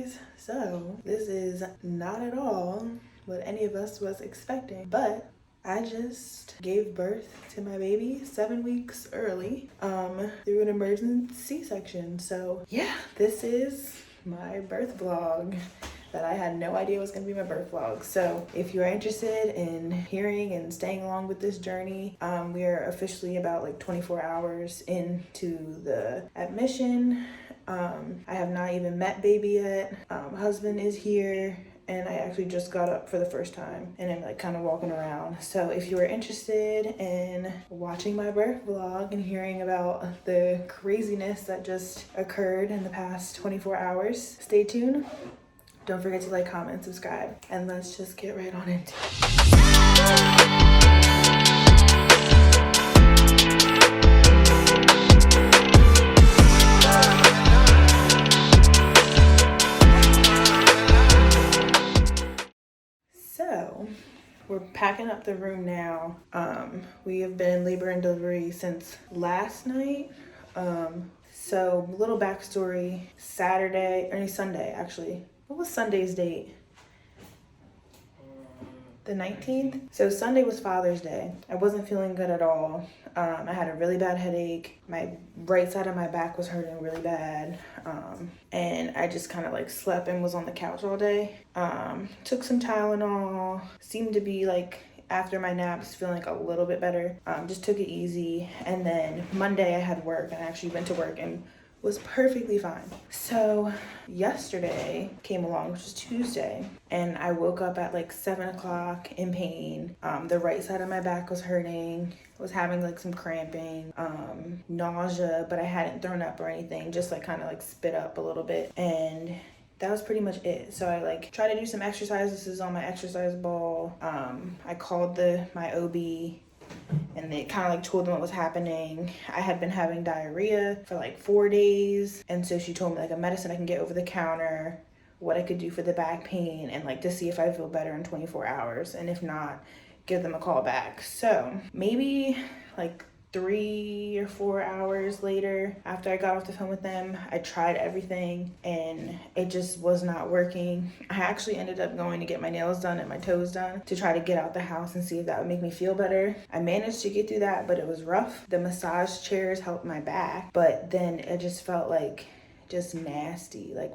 guys. So this is not at all what any of us was expecting, but I just gave birth to my baby 7 weeks early through an emergency C-section. So yeah, this is my birth vlog that I had no idea was going to be my birth vlog. So if you're interested in hearing and staying along with this journey, we are officially about like 24 hours into the admission. I have not even met baby yet. Husband is here, and I actually just got up for the first time, and I'm like kind of walking around. So if you are interested in watching my birth vlog and hearing about the craziness that just occurred in the past 24 hours, stay tuned. Don't forget to like, comment, subscribe, and let's just get right on into it. So we're packing up the room now. We have been in labor and delivery since last night. So little backstory, Sunday actually. What was Sunday's date? The 19th? So Sunday was Father's Day. I wasn't feeling good at all. I had a really bad headache. My right side of my back was hurting really bad. And I just kind of like slept and was on the couch all day. Took some Tylenol. Seemed to be like, after my naps, feeling like a little bit better. Just took it easy. And then Monday I had work, and I actually went to work and was perfectly fine. So yesterday came along, which was Tuesday, and I woke up at like 7 o'clock in pain. The right side of my back was hurting, was having like some cramping, nausea, but I hadn't thrown up or anything, just like kind of like spit up a little bit, and that was pretty much it. So I like tried to do some exercises. This is on my exercise ball. I called my OB, and they kind of like told them what was happening. I had been having diarrhea for like 4 days, and so she told me like a medicine I can get over the counter, what I could do for the back pain, and like to see if I feel better in 24 hours, and if not, give them a call back. So maybe like 3 or 4 hours later, after I got off the phone with them, I tried everything and it just was not working. I actually ended up going to get my nails done and my toes done to try to get out the house and see if that would make me feel better. I managed to get through that, but it was rough. The massage chairs helped my back, but then it just felt like just nasty. Like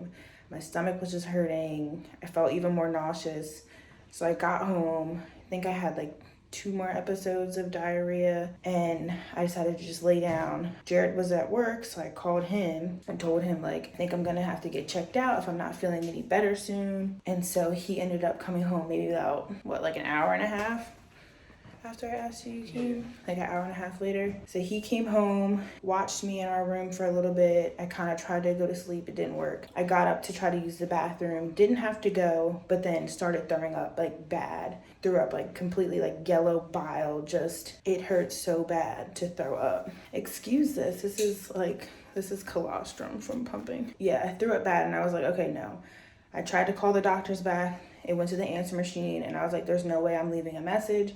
my stomach was just hurting. I felt even more nauseous. So I got home. I think I had like 2 more episodes of diarrhea, and I decided to just lay down. Jared was at work, so I called him and told him like, I think I'm gonna have to get checked out if I'm not feeling any better soon. And so he ended up coming home maybe about like an hour and a half after I asked you came, like an hour and a half later. So he came home, watched me in our room for a little bit. I kind of tried to go to sleep, it didn't work. I got up to try to use the bathroom, didn't have to go, but then started throwing up like bad. Threw up like completely like yellow bile, just it hurt so bad to throw up. Excuse this, this is colostrum from pumping. Yeah, I threw up bad, and I was like, okay, no. I tried to call the doctors back. It went to the answer machine, and I was like, there's no way I'm leaving a message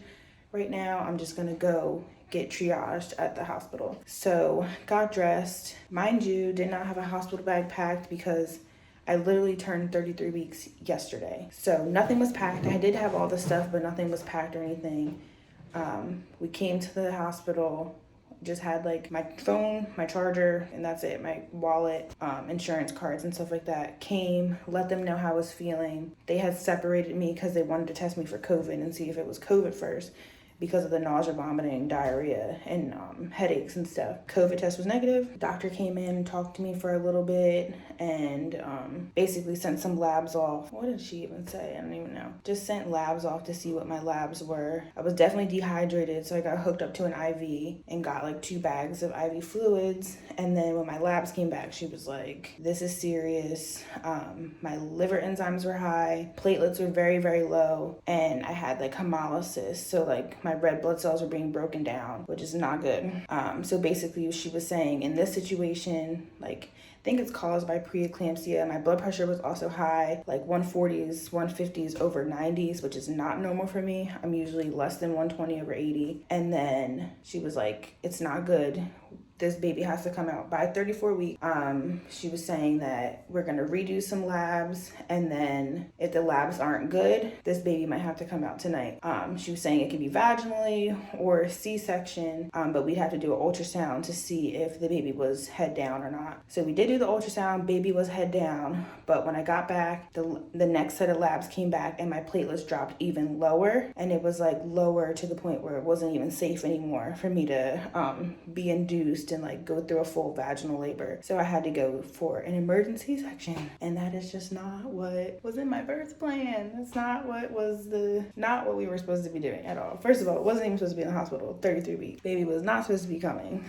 right now. I'm just gonna go get triaged at the hospital. So got dressed. Mind you, did not have a hospital bag packed because I literally turned 33 weeks yesterday. So nothing was packed. I did have all the stuff, but nothing was packed or anything. We came to the hospital, just had like my phone, my charger, and that's it. My wallet, insurance cards and stuff like that. Came, let them know how I was feeling. They had separated me because they wanted to test me for COVID and see if it was COVID first, because of the nausea, vomiting, diarrhea, and headaches and stuff. COVID test was negative. Doctor came in, talked to me for a little bit, and basically sent some labs off. What did she even say? I don't even know. Just sent labs off to see what my labs were. I was definitely dehydrated, so I got hooked up to an IV and got like 2 bags of IV fluids. And then when my labs came back, she was like, this is serious. My liver enzymes were high, platelets were very, very low, and I had like hemolysis. So like my red blood cells were being broken down, which is not good. So basically she was saying in this situation, like, I think it's caused by preeclampsia. My blood pressure was also high, like 140s, 150s over 90s, which is not normal for me. I'm usually less than 120 over 80. And then she was like, it's not good. this baby has to come out by 34 weeks. She was saying that we're going to redo some labs, and then if the labs aren't good, this baby might have to come out tonight. She was saying it could be vaginally or C-section, but we'd have to do an ultrasound to see if the baby was head down or not. So we did do the ultrasound, baby was head down, but when I got back, the next set of labs came back and my platelets dropped even lower, and it was like lower to the point where it wasn't even safe anymore for me to be induced and like go through a full vaginal labor. So I had to go for an emergency section, and that is just not what was in my birth plan. That's not what we were supposed to be doing at all. First of all, it wasn't even supposed to be in the hospital 33 weeks. Baby was not supposed to be coming.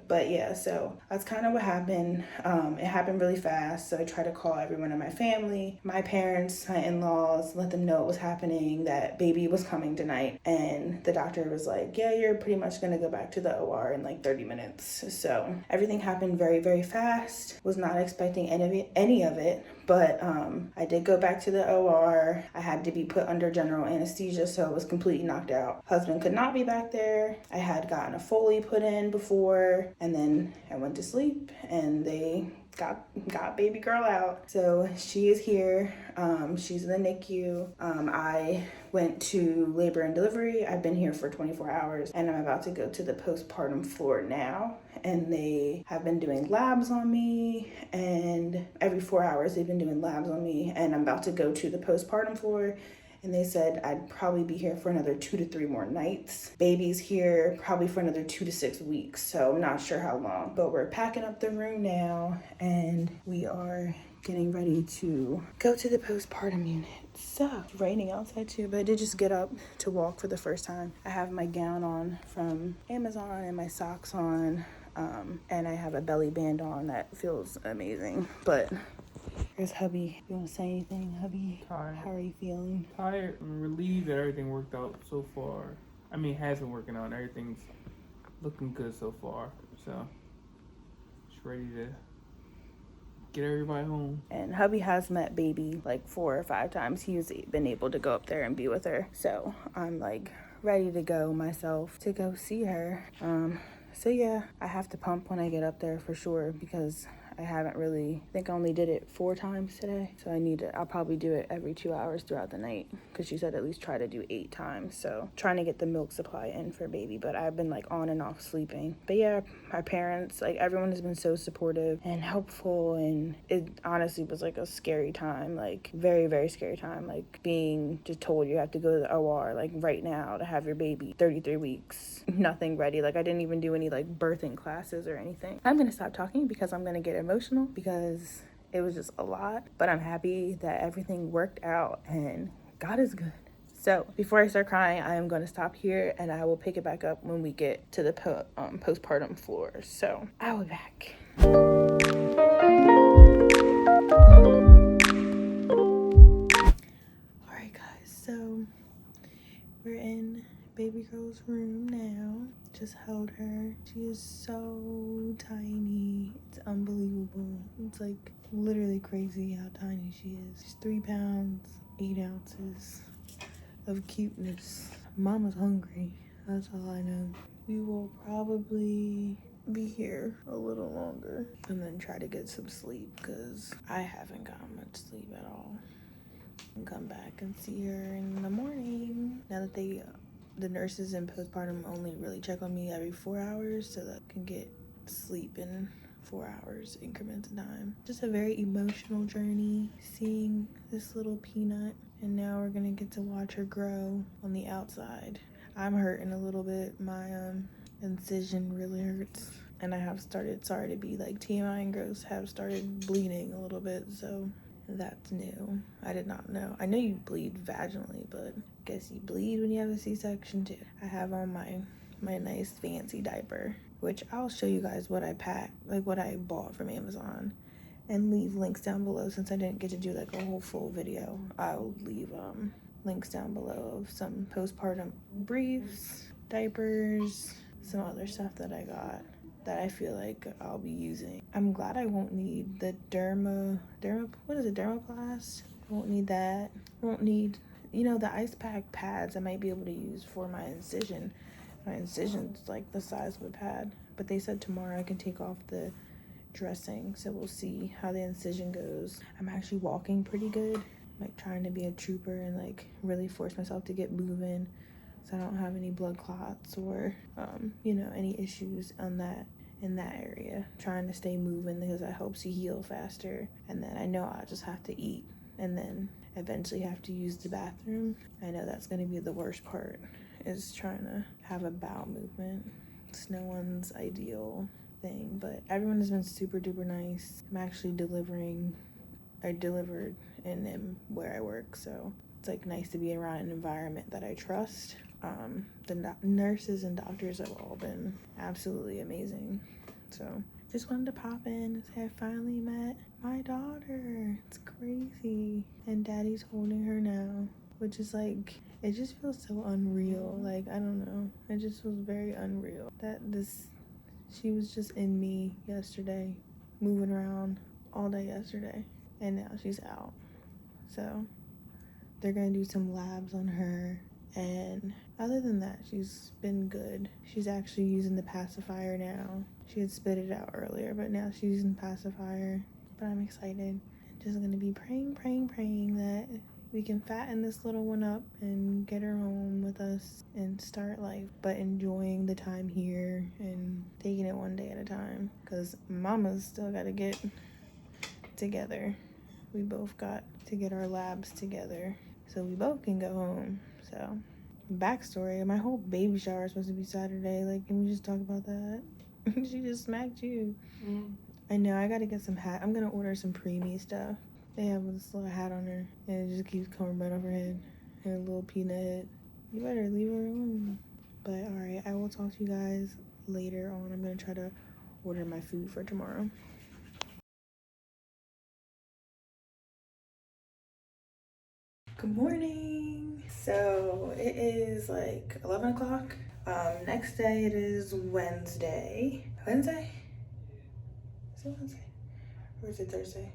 But yeah, so that's kind of what happened. It happened really fast. So I tried to call everyone in my family, my parents, my in-laws, let them know what was happening, that baby was coming tonight. And the doctor was like, yeah, you're pretty much going to go back to the OR in like 30 minutes. So everything happened very, very fast. Was not expecting any of it. But I did go back to the OR. I had to be put under general anesthesia, so it was completely knocked out. Husband could not be back there. I had gotten a Foley put in before, and then I went to sleep, and they got baby girl out. So she is here. She's in the NICU. I went to labor and delivery. I've been here for 24 hours, and I'm about to go to the postpartum floor now. And they have been doing labs on me, and every 4 hours they've been doing labs on me, and I'm about to go to the postpartum floor. And they said I'd probably be here for another 2 to 3 more nights. Baby's here probably for another 2 to 6 weeks, so I'm not sure how long. But we're packing up the room now, and we are getting ready to go to the postpartum unit. So, it's raining outside too, but I did just get up to walk for the first time. I have my gown on from Amazon and my socks on, and I have a belly band on that feels amazing. But here's hubby. You want to say anything, hubby? Tired. How are you feeling? Tired. I'm relieved that everything worked out so far. I mean, it has been working out. Everything's looking good so far. So, just ready to get everybody home. And hubby has met baby like 4 or 5 times. He's been able to go up there and be with her. So I'm like ready to go myself to go see her. So yeah, I have to pump when I get up there for sure, because I haven't really, I think I only did it 4 times today. So I'll probably do it every 2 hours throughout the night, because she said at least try to do 8 times. So trying to get the milk supply in for baby, but I've been like on and off sleeping. But yeah, my parents, like everyone has been so supportive and helpful, and it honestly was like a scary time, like very, very scary time, like being just told you have to go to the OR like right now to have your baby, 33 weeks, nothing ready. Like I didn't even do any like birthing classes or anything. I'm gonna stop talking because I'm gonna get emotional, because it was just a lot, but I'm happy that everything worked out and God is good. So before I start crying, I am going to stop here, and I will pick it back up when we get to the postpartum floor. So I will be back. All right, guys, so we're in baby girl's room now. Just held her. She is so tiny. It's unbelievable. It's like literally crazy how tiny she is. She's 3 pounds, 8 ounces of cuteness. Mama's hungry. That's all I know. We will probably be here a little longer and then try to get some sleep, because I haven't gotten much sleep at all. And come back and see her in the morning. Now that the nurses in postpartum only really check on me every 4 hours, so that I can get sleep in 4 hours increments of time. Just a very emotional journey, seeing this little peanut, and now we're gonna get to watch her grow on the outside. I'm hurting a little bit. My incision really hurts, and I have started, sorry to be like TMI and gross, have started bleeding a little bit, so that's new. I did not know. I know you bleed vaginally, but I guess you bleed when you have a C-section too. I have on my nice fancy diaper, which I'll show you guys what I packed, like what I bought from Amazon, and leave links down below. Since I didn't get to do like a whole full video, I'll leave links down below of some postpartum briefs, diapers, some other stuff that I got that I feel like I'll be using. I'm glad I won't need the Dermaplast. I won't need that. I won't need, the ice pack pads I might be able to use for my incision. My incision's like the size of a pad, but they said tomorrow I can take off the dressing, so we'll see how the incision goes. I'm actually walking pretty good, like trying to be a trooper and like really force myself to get moving so I don't have any blood clots or you know, any issues on that in that area. Trying to stay moving because that helps you heal faster. And then I know I'll just have to eat and then eventually have to use the bathroom. I know that's going to be the worst part, is trying to have a bowel movement. It's no one's ideal thing, but everyone has been super duper nice. I'm actually I delivered in where I work, so it's like nice to be around an environment that I trust. The nurses and doctors have all been absolutely amazing. So just wanted to pop in and say I finally met my daughter. It's crazy. And daddy's holding her now, which is like, it just feels so unreal. Like, I don't know. It just feels very unreal that she was just in me yesterday, moving around all day yesterday, and now she's out. So they're gonna do some labs on her, and other than that, she's been good. She's actually using the pacifier now. She had spit it out earlier, but now she's using the pacifier. But I'm excited. Just gonna be praying that we can fatten this little one up and get her home with us and start life, but enjoying the time here and taking it one day at a time, because mama's still got to get together. We both got to get our labs together so we both can go home. So backstory, my whole baby shower is supposed to be Saturday. Like, can we just talk about that? She just smacked you. I know, I gotta get some hat. I'm gonna order some preemie stuff. They have this little hat on her, and it just keeps coming right off her head. Her little peanut head. You better leave her alone. But alright, I will talk to you guys later on. I'm gonna try to order my food for tomorrow. Good morning. So it is like 11 o'clock. Next day it is Wednesday. Wednesday? Is it Wednesday? Or is it Thursday?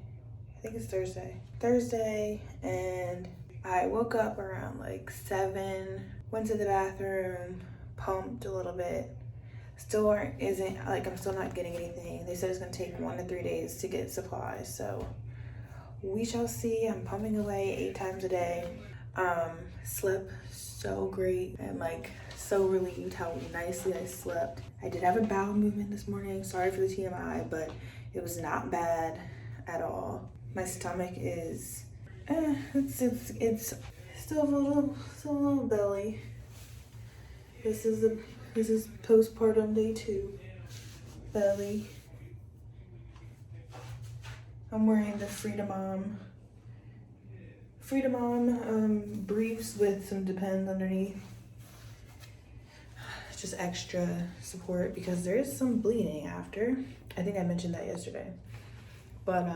I think it's Thursday, and I woke up around like 7, went to the bathroom, pumped a little bit. Still I'm still not getting anything. They said it's gonna take 1 to 3 days to get supplies, so we shall see. I'm pumping away 8 times a day. Slept so great. I'm like so relieved how nicely I slept. I did have a bowel movement this morning. Sorry for the TMI, but it was not bad at all. My stomach is, it's still a little belly. This is postpartum day 2 belly. I'm wearing the Freedom Mom briefs with some Depends underneath. Just extra support because there is some bleeding after. I think I mentioned that yesterday. But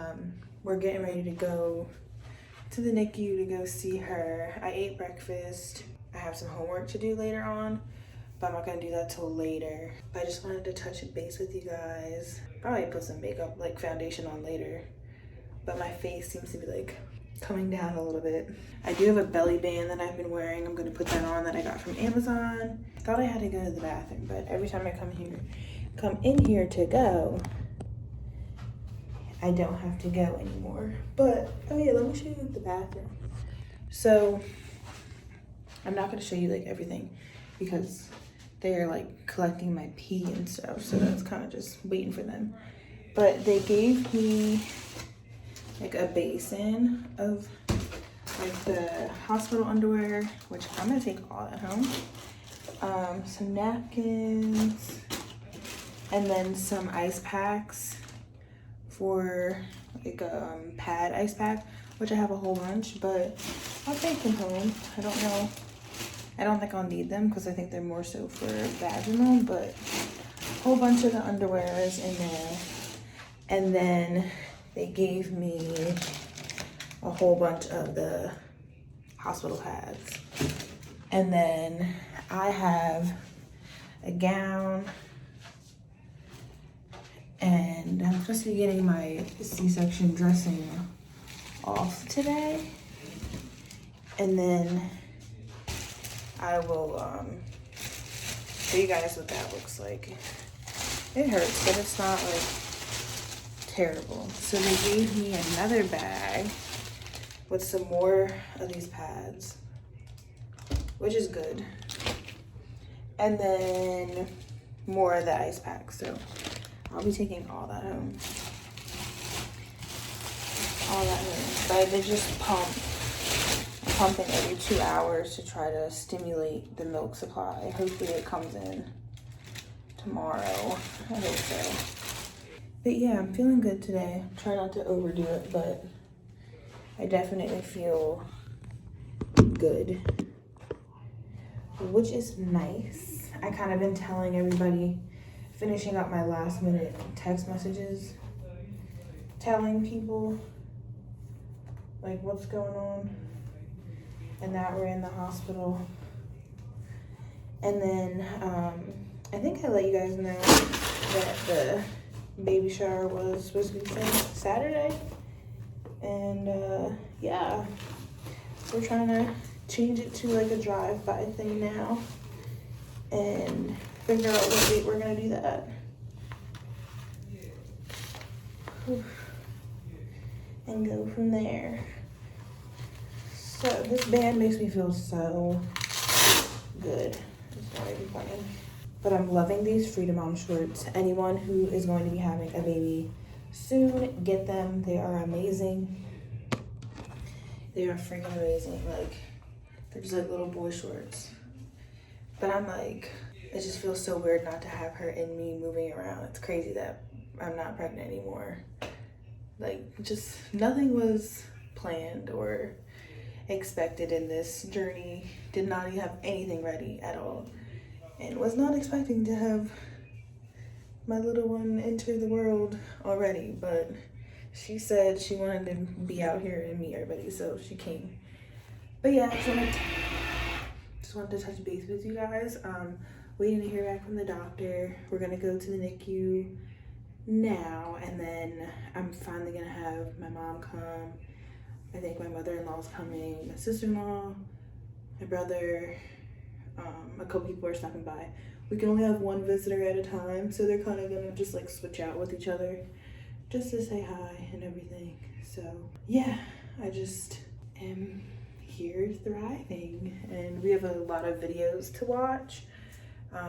we're getting ready to go to the NICU to go see her. I ate breakfast. I have some homework to do later on, but I'm not gonna do that till later. But I just wanted to touch base with you guys. Probably put some makeup, like foundation on later. But my face seems to be like coming down a little bit. I do have a belly band that I've been wearing. I'm gonna put that on that I got from Amazon. Thought I had to go to the bathroom, but every time I come in here to go, I don't have to go anymore. But, oh yeah, let me show you the bathroom. So, I'm not gonna show you like everything because they're like collecting my pee and stuff. So that's kind of just waiting for them. But they gave me like a basin of like the hospital underwear, which I'm gonna take all that home. Some napkins, and then some ice packs for like a pad ice pack, which I have a whole bunch, but I'll take them home. I don't know. I don't think I'll need them because I think they're more so for vaginal, but a whole bunch of the underwear is in there. And then they gave me a whole bunch of the hospital pads. And then I have a gown, and I'm supposed to be getting my C-section dressing off today. And then I will show you guys what that looks like. It hurts, but it's not like terrible. So they gave me another bag with some more of these pads, which is good. And then more of the ice pack. So I'll be taking all that home. All that home. But they just pumping every 2 hours to try to stimulate the milk supply. Hopefully it comes in tomorrow. I hope so. But yeah, I'm feeling good today. Try not to overdo it, but I definitely feel good, which is nice. I kind of been telling everybody, finishing up my last minute text messages, telling people like what's going on and that we're in the hospital. And then I think I let you guys know that the baby shower was supposed to be Saturday. And yeah, we're trying to change it to like a drive-by thing now and figure out what date we're gonna do that. And go from there. So this band makes me feel so good. It's not even funny. But I'm loving these Freedom Mom shorts. Anyone who is going to be having a baby soon, get them. They are amazing. They are freaking amazing. Like, they're just like little boy shorts. But I'm like, it just feels so weird not to have her in me moving around. It's crazy that I'm not pregnant anymore. Like, just nothing was planned or expected in this journey. Did not even have anything ready at all. And was not expecting to have my little one enter the world already, but she said she wanted to be out here and meet everybody, so she came. But yeah, so just wanted to touch base with you guys. Waiting to hear back from the doctor. We're gonna go to the NICU now, and then I'm finally gonna have my mom come. I think my mother-in-law's coming, my sister-in-law, my brother, a couple people are stopping by. We can only have one visitor at a time, so they're kind of gonna just like switch out with each other just to say hi and everything. So yeah, I just am here thriving, and we have a lot of videos to watch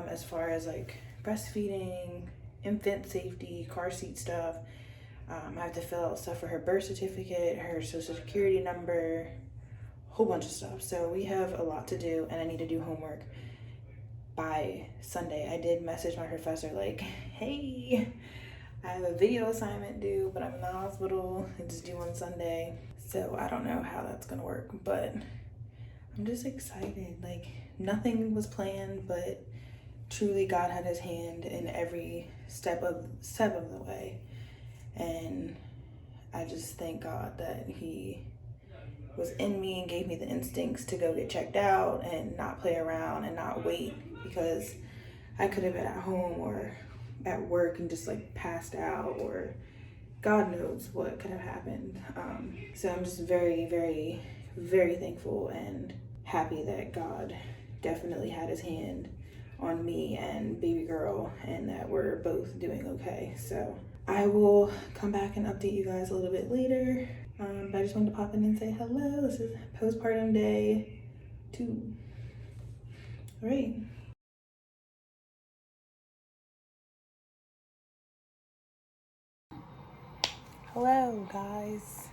as far as like breastfeeding, infant safety, car seat stuff. I have to fill out stuff for her birth certificate, her social security number, a whole bunch of stuff. So we have a lot to do, and I need to do homework by Sunday. I did message my professor like, hey, I have a video assignment due, but I'm in the hospital. It's due on Sunday. So I don't know how that's gonna work, but I'm just excited. Like, nothing was planned, but truly God had his hand in every step of the way. And I just thank God that he was in me and gave me the instincts to go get checked out and not play around and not wait, because I could have been at home or at work and just like passed out, or God knows what could have happened. So I'm just very, very, very thankful and happy that God definitely had his hand on me and baby girl, and that we're both doing okay. So I will come back and update you guys a little bit later. But I just wanted to pop in and say hello. This is postpartum day 2. All right. Hello, guys.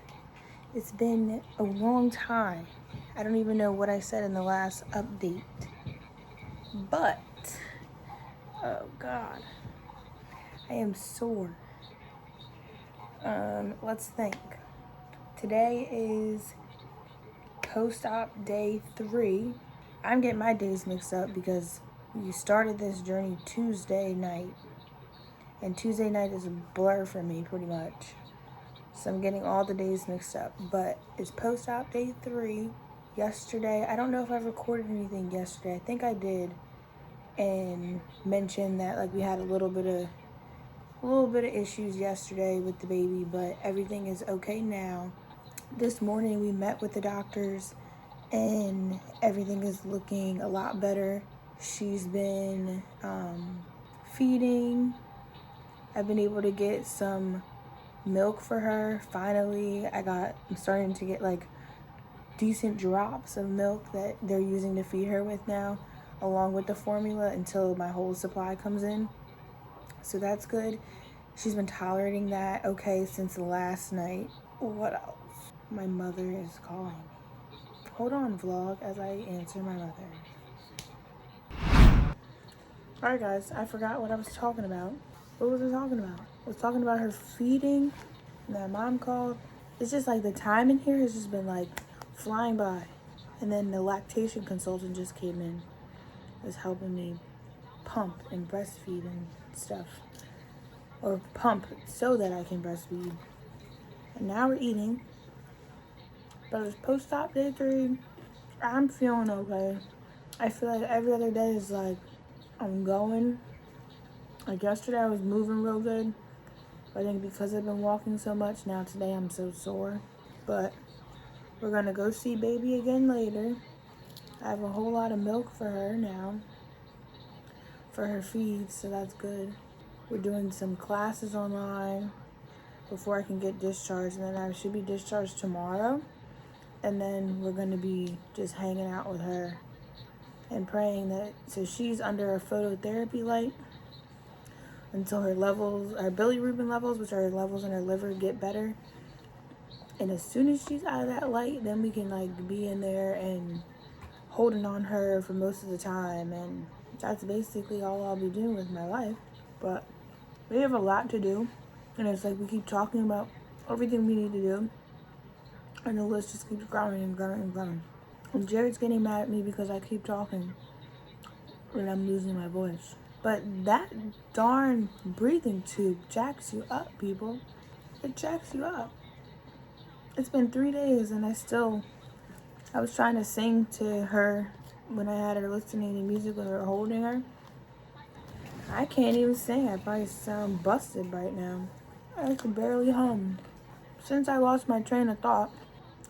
It's been a long time. I don't even know what I said in the last update. But, oh God, I am sore. Let's think. Today is post-op day 3. I'm getting my days mixed up because you started this journey Tuesday night, and Tuesday night is a blur for me pretty much. So I'm getting all the days mixed up, but it's post-op day 3. Yesterday, I don't know if I recorded anything yesterday. I think I did, and mentioned that like we had a little bit of issues yesterday with the baby, but everything is okay now. This morning we met with the doctors, and everything is looking a lot better. She's been feeding I've been able to get some milk for her. Finally, I'm starting to get like decent drops of milk that they're using to feed her with now, along with the formula until my whole supply comes in. So that's good. She's been tolerating that okay since last night. What else? My mother is calling me. Hold on, vlog, as I answer my mother. Alright guys, I forgot what I was talking about. What was I talking about? I was talking about her feeding, and that mom called. It's just like the time in here has just been like flying by. And then the lactation consultant just came in. Was helping me pump and breastfeed and stuff. Or pump so that I can breastfeed. And now we're eating. But it's post-op day 3. I'm feeling okay. I feel like every other day is like I'm going. Like yesterday I was moving real good. I think because I've been walking so much, now today I'm so sore. But we're gonna go see baby again later. I have a whole lot of milk for her now. For her feed, so that's good. We're doing some classes online before I can get discharged, and then I should be discharged tomorrow. And then we're gonna be just hanging out with her and praying that, so she's under a phototherapy light until her levels, her bilirubin levels, which are levels in her liver, get better. And as soon as she's out of that light, then we can like be in there and holding on her for most of the time. And that's basically all I'll be doing with my life. But we have a lot to do, and it's like we keep talking about everything we need to do, and the list just keeps growing and growing and growing. And Jared's getting mad at me because I keep talking when I'm losing my voice. But that darn breathing tube jacks you up, people. It jacks you up. It's been 3 days and I was trying to sing to her when I had her listening to music when we were holding her. I can't even sing. I probably sound busted right now. I can barely hum. Since I lost my train of thought,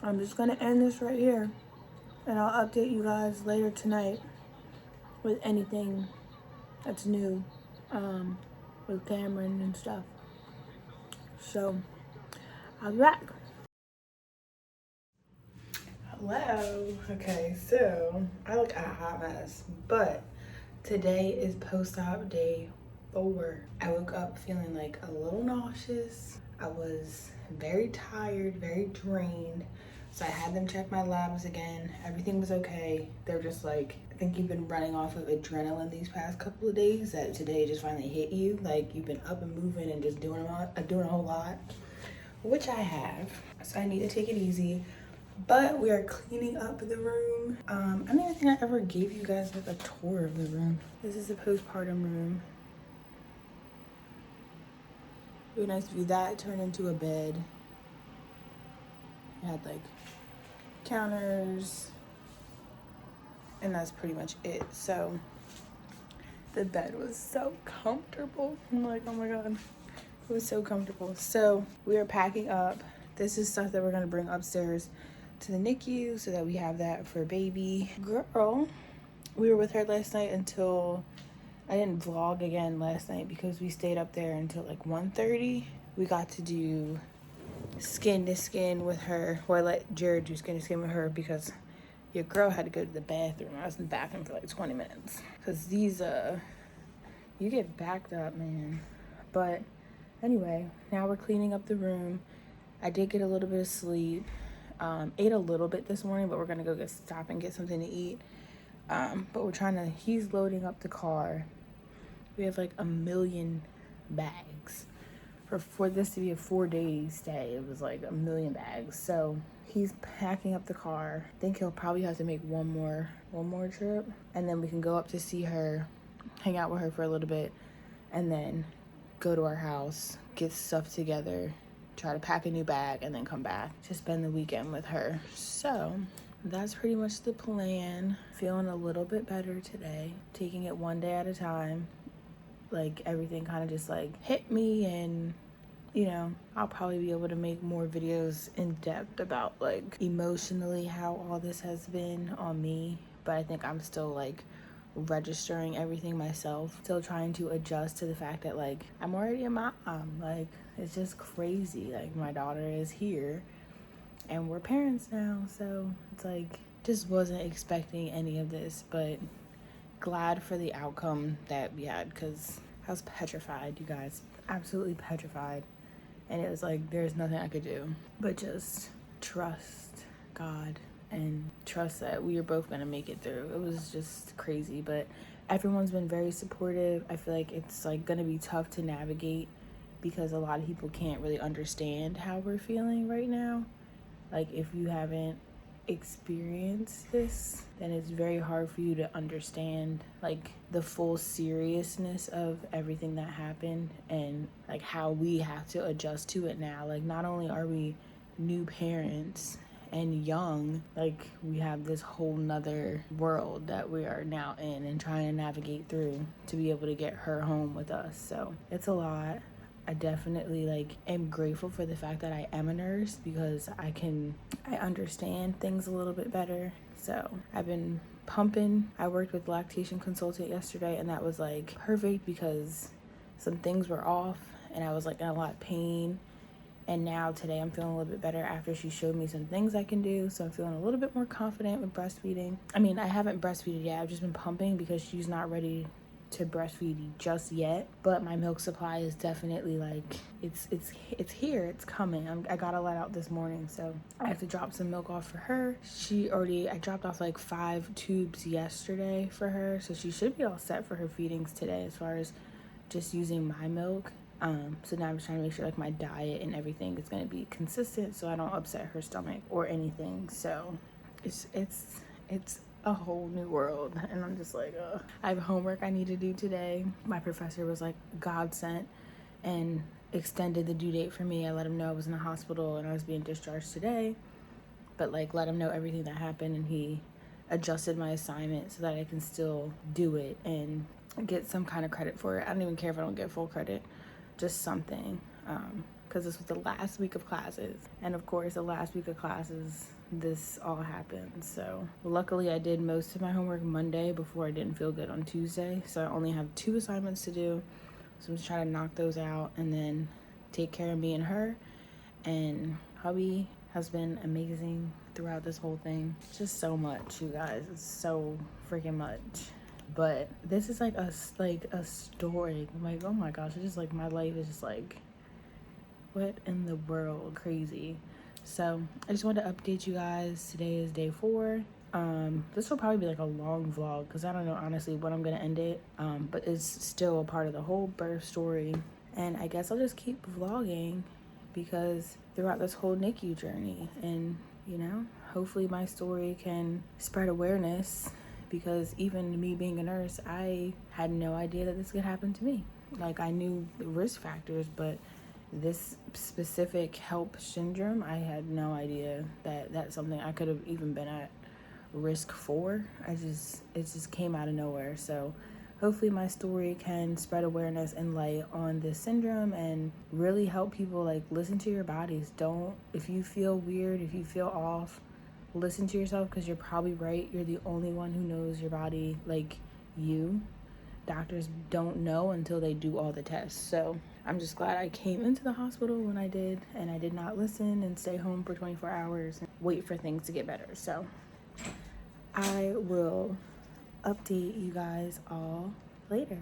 I'm just gonna end this right here, and I'll update you guys later tonight with anything that's new with Kamryn and stuff. So I'll be back. Hello. Okay, so I look a hot mess, but today is post-op day 4. I woke up feeling like a little nauseous. I was very tired, very drained. So I had them check my labs again. Everything was okay. They're just like, I think you've been running off of adrenaline these past couple of days, that today just finally hit you. Like you've been up and moving and just doing a whole lot, which I have. So I need to take it easy. But we are cleaning up the room. I don't even think I ever gave you guys like a tour of the room. This is the postpartum room. Really nice view. That turned into a bed. It had like counters, and that's pretty much it. So the bed was so comfortable. I'm like, oh my god, it was so comfortable. So we are packing up. This is stuff that we're gonna bring upstairs to the NICU so that we have that for baby girl. We were with her last night until, I didn't vlog again last night because we stayed up there until like 1:30. We got to do skin to skin with her. Well, I let Jared do skin to skin with her because your girl had to go to the bathroom. I was in the bathroom for like 20 minutes because these you get backed up, man. But anyway, now we're cleaning up the room. I did get a little bit of sleep. Ate a little bit this morning, but we're gonna go stop and get something to eat. But we're trying to, he's loading up the car. We have like 1 million bags. For this to be a 4-day stay, it was like 1 million bags. So he's packing up the car. I think he'll probably have to make one more trip, and then we can go up to see her, hang out with her for a little bit, and then go to our house, get stuff together, try to pack a new bag, and then come back to spend the weekend with her. So that's pretty much the plan. Feeling a little bit better today, taking it one day at a time. Like everything kind of just like hit me, and you know, I'll probably be able to make more videos in depth about like emotionally how all this has been on me. But I think I'm still like registering everything myself, still trying to adjust to the fact that like I'm already a mom. Like it's just crazy. Like my daughter is here and we're parents now, so it's like just wasn't expecting any of this, but glad for the outcome that we had, because I was petrified, you guys, absolutely petrified. And it was like there's nothing I could do but just trust God and trust that we are both gonna make it through. It was just crazy, but everyone's been very supportive. I feel like it's like gonna be tough to navigate because a lot of people can't really understand how we're feeling right now. Like if you haven't experienced this, then it's very hard for you to understand like the full seriousness of everything that happened and like how we have to adjust to it now. Like not only are we new parents and young, like we have this whole nother world that we are now in and trying to navigate through to be able to get her home with us. So it's a lot. I definitely like am grateful for the fact that I am a nurse because I understand things a little bit better. So I've been pumping. I worked with lactation consultant yesterday and that was like perfect because some things were off and I was like in a lot of pain. And now today I'm feeling a little bit better after she showed me some things I can do. So I'm feeling a little bit more confident with breastfeeding. I mean, I haven't breastfeeded yet. I've just been pumping because she's not ready to breastfeed just yet, but my milk supply is definitely like it's here, it's coming. I gotta let out this morning, so I have to drop some milk off for her. I dropped off like 5 tubes yesterday for her, so she should be all set for her feedings today as far as just using my milk. So now I'm just trying to make sure like my diet and everything is going to be consistent so I don't upset her stomach or anything. So it's a whole new world and I'm just like I have homework I need to do today. My professor was like God sent and extended the due date for me. I let him know I was in the hospital and I was being discharged today, but like let him know everything that happened and he adjusted my assignment so that I can still do it and get some kind of credit for it. I don't even care if I don't get full credit, just something, because this was the last week of classes, and of course the last week of classes this all happened. So luckily I did most of my homework Monday before I didn't feel good on Tuesday, so I only have 2 assignments to do, so I'm just trying to knock those out and then take care of me and her. And hubby has been amazing throughout this whole thing. Just so much, you guys, it's so freaking much. But this is like a story. Like, oh my gosh, it's just like my life is just like, what in the world, crazy. So I just wanted to update you guys. Today is day 4. This will probably be like a long vlog because I don't know honestly when I'm gonna end it. But it's still a part of the whole birth story. And I guess I'll just keep vlogging because throughout this whole NICU journey, and you know, hopefully my story can spread awareness. Because even me being a nurse, I had no idea that this could happen to me. Like I knew the risk factors, but this specific Hellp syndrome, I had no idea that that's something I could have even been at risk for. It just came out of nowhere. So hopefully my story can spread awareness and light on this syndrome and really help people like listen to your bodies. If you feel weird, if you feel off, listen to yourself because you're probably right. You're the only one who knows your body like you. Doctors don't know until they do all the tests. So I'm just glad I came into the hospital when I did and I did not listen and stay home for 24 hours and wait for things to get better. So I will update you guys all later.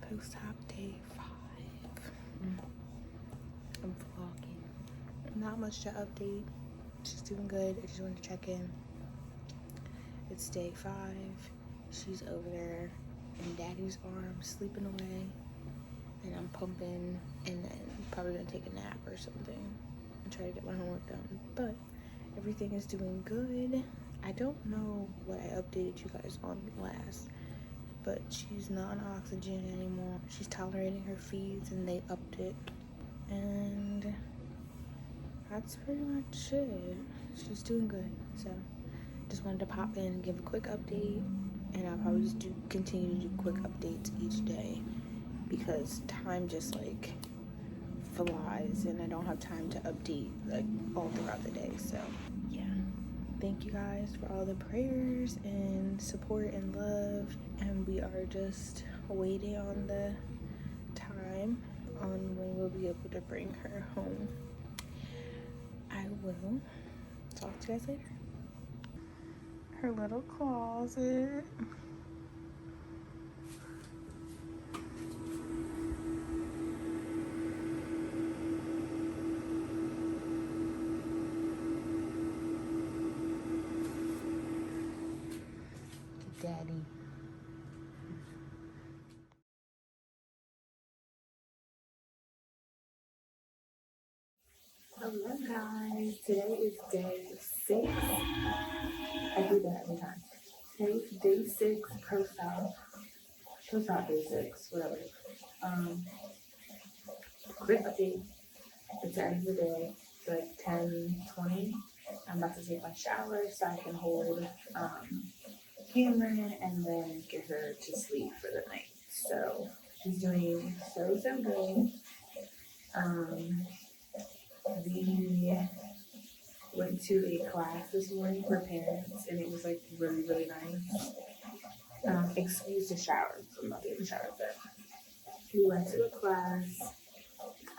Post-op day 5. I'm vlogging. Not much to update. She's doing good. I just wanted to check in. It's day 5. She's over there in daddy's arms sleeping away. And I'm pumping and then probably gonna take a nap or something and try to get my homework done. But everything is doing good. I don't know what I updated you guys on last, but she's not on oxygen anymore. She's tolerating her feeds and they upped it. And that's pretty much it. She's doing good. So just wanted to pop in and give a quick update, and I'll probably just continue to do quick updates each day because time just like flies and I don't have time to update like all throughout the day. So yeah, thank you guys for all the prayers and support and love, and we are just waiting on the time on when we'll be able to bring her home. I will talk to you guys later. Her little closet. Daddy. Hello guys, today is day 6. I do that every time. Today's day 6 post-op day 6, whatever. Quick update. It's the end of the day. It's like 10:20. I'm about to take my shower so I can hold Kamryn and then get her to sleep for the night. So she's doing so good. We went to a class this morning for parents, and it was like really nice. Excuse the shower. I'm not getting showered, but we went to a class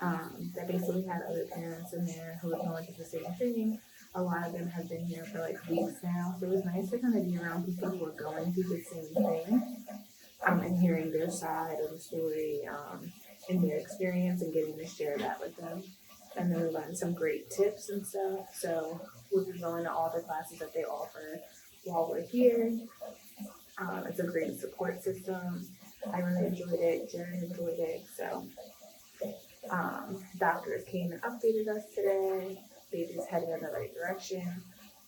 that basically had other parents in there who were going through the same thing. A lot of them have been here for like weeks now, so it was nice to kind of be around people who are going through the same thing, and hearing their side of the story, and their experience, and getting to share that with them. And then we learned some great tips and stuff. So we'll be going to all the classes that they offer while we're here. It's a great support system. I really enjoyed it. Jared enjoyed it. So doctors came and updated us today. Baby's heading in the right direction.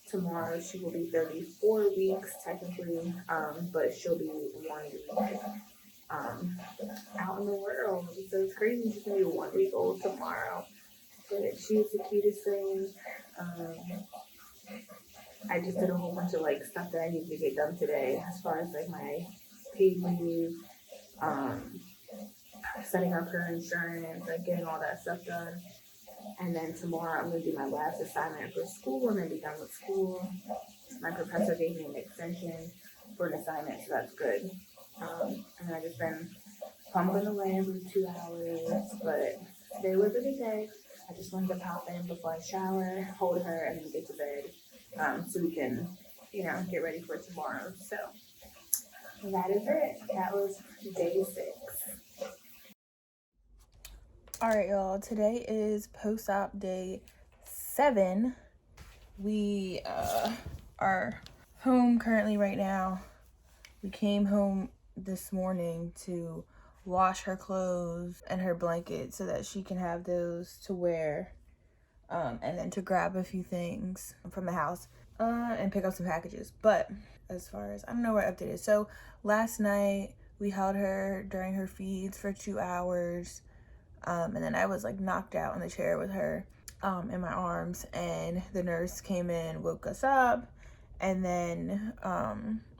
Tomorrow she will be 34 weeks technically, but she'll be 1 week out in the world. So it's crazy. She's gonna be 1 week old tomorrow. But she's the cutest thing. I just did a whole bunch of like stuff that I needed to get done today, as far as like my paid leave, setting up her insurance, like getting all that stuff done. And then tomorrow I'm gonna do my last assignment for school and then be done with school. My professor gave me an extension for an assignment, so that's good. And I just been pumping away for 2 hours, but today was a good day. I just wanted to pop in before I shower, hold her, and then get to bed, so we can, get ready for tomorrow. So that is it. That was day 6. All right, y'all. Today is post-op day 7. We are home currently right now. We came home this morning to wash her clothes and her blanket so that she can have those to wear, and then to grab a few things from the house and pick up some packages. But as far as, I don't know where update is. So last night we held her during her feeds for 2 hours, and then I was like knocked out in the chair with her in my arms, and the nurse came in, woke us up, and then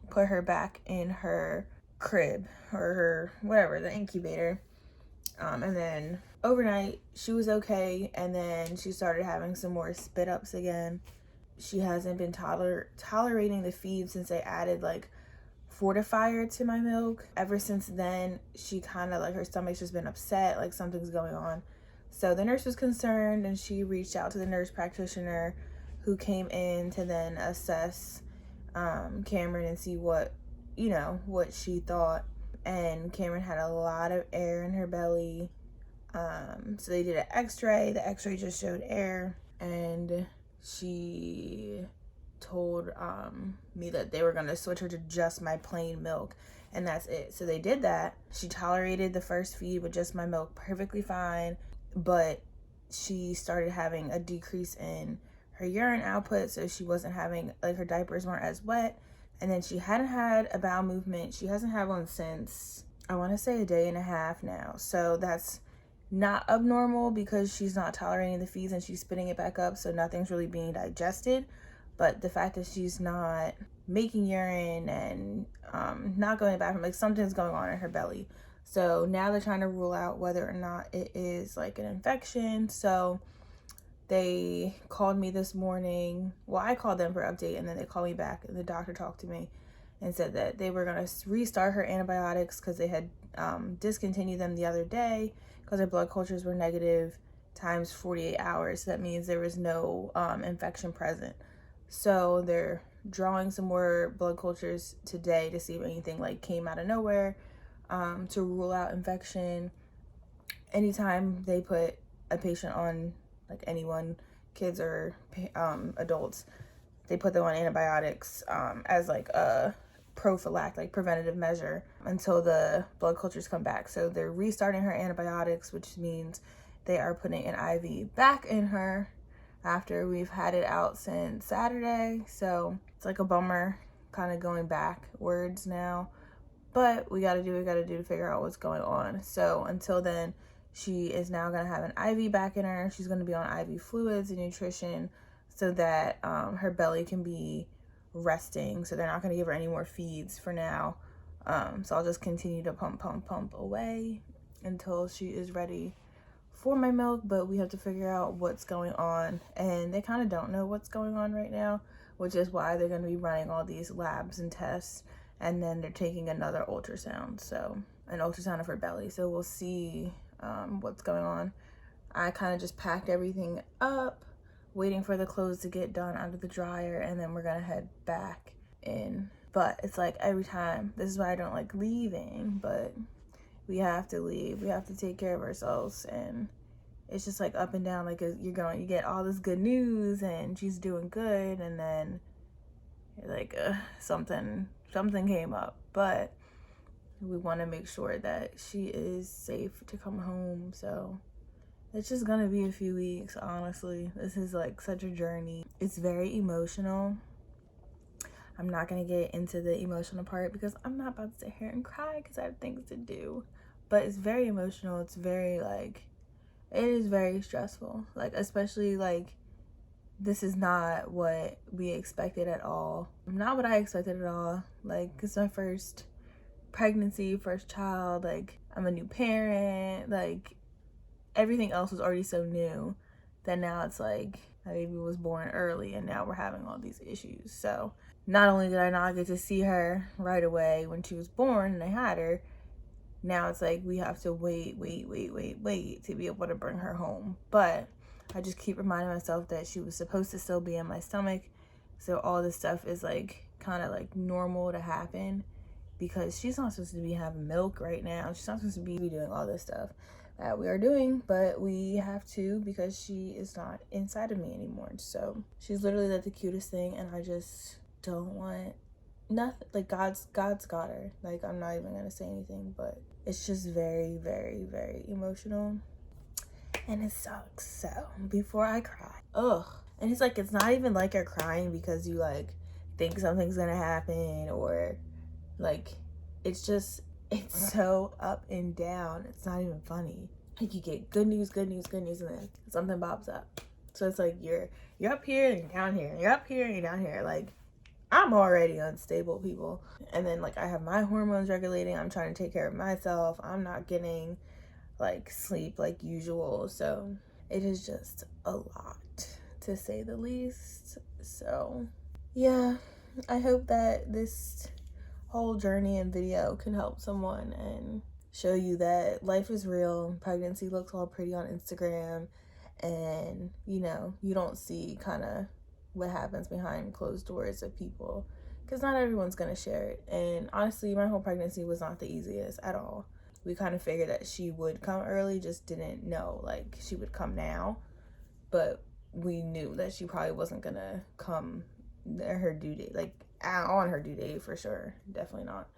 put her back in her crib or her whatever, the incubator, and then overnight she was okay, and then she started having some more spit ups again. She hasn't been tolerating the feed since they added like fortifier to my milk. Ever since then, she kind of like, her stomach's just been upset, like something's going on. So the nurse was concerned, and she reached out to the nurse practitioner, who came in to then assess Kamryn and see what she thought. And Kamryn had a lot of air in her belly. So they did an x-ray. The x-ray just showed air, and she told me that they were going to switch her to just my plain milk, and that's it. So they did that. She tolerated the first feed with just my milk perfectly fine, but she started having a decrease in her urine output, so she wasn't having, like, her diapers weren't as wet. And then she hadn't had a bowel movement. She hasn't had one since, I want to say, a day and a half now. So that's not abnormal because she's not tolerating the feeds and she's spitting it back up, so nothing's really being digested. But the fact that she's not making urine and not going to the bathroom, like, something's going on in her belly. So now they're trying to rule out whether or not it is like an infection. So they called me this morning. Well, I called them for an update, and then they called me back, and the doctor talked to me and said that they were going to restart her antibiotics because they had discontinued them the other day because her blood cultures were negative times 48 hours. So that means there was no infection present. So they're drawing some more blood cultures today to see if anything like came out of nowhere, to rule out infection. Anytime they put a patient on, like anyone, kids or adults, they put them on antibiotics as like a prophylactic, like preventative measure until the blood cultures come back. So they're restarting her antibiotics, which means they are putting an IV back in her after we've had it out since Saturday. So it's like a bummer kind of going backwards now, but we got to do what we got to do to figure out what's going on. So until then, she is now going to have an IV back in her. She's going to be on IV fluids and nutrition so that her belly can be resting. So they're not going to give her any more feeds for now. So I'll just continue to pump away until she is ready for my milk. But we have to figure out what's going on. And they kind of don't know what's going on right now, which is why they're going to be running all these labs and tests. And then they're taking another ultrasound. So an ultrasound of her belly. So we'll see what's going on. I kind of just packed everything up, waiting for the clothes to get done out of the dryer, and then we're gonna head back in. But it's like every time, this is why I don't like leaving, but we have to leave. We have to take care of ourselves, and it's just like up and down. Like you get all this good news and she's doing good, and then like something came up. But we want to make sure that she is safe to come home. So it's just gonna be a few weeks, honestly. This is like such a journey. It's very emotional. I'm not gonna get into the emotional part because I'm not about to sit here and cry because I have things to do. But it's very emotional. It's very like, it is very stressful. Like, especially like, this is not what we expected at all. Not what I expected at all. Like, it's my first pregnancy, first child. Like, I'm a new parent. Like, everything else was already so new that now it's like my baby was born early and now we're having all these issues. So not only did I not get to see her right away when she was born and I had her, now it's like we have to wait to be able to bring her home. But I just keep reminding myself that she was supposed to still be in my stomach. So all this stuff is like kind of like normal to happen because she's not supposed to be having milk right now. She's not supposed to be doing all this stuff that we are doing, but we have to because she is not inside of me anymore. So she's literally like the cutest thing, and I just don't want nothing. Like God's got her. Like, I'm not even gonna say anything, but it's just very emotional, and it sucks. So before I cry, and it's like, it's not even like you're crying because you like think something's gonna happen, or like, it's just, it's so up and down. It's not even funny. Like, you get good news, and then something pops up. So it's like you're up here and you're down here, and you're up here and you're down here. Like, I'm already unstable, people. And then like I have my hormones regulating. I'm trying to take care of myself. I'm not getting like sleep like usual. So it is just a lot, to say the least. So yeah, I hope that this whole journey and video can help someone and show you that life is real. Pregnancy looks all pretty on Instagram, and you know, you don't see kind of what happens behind closed doors of people, because not everyone's gonna share it. And honestly, my whole pregnancy was not the easiest at all. We kind of figured that she would come early, just didn't know like she would come now, but we knew that she probably wasn't gonna come at her due date, like on her due date for sure, definitely not.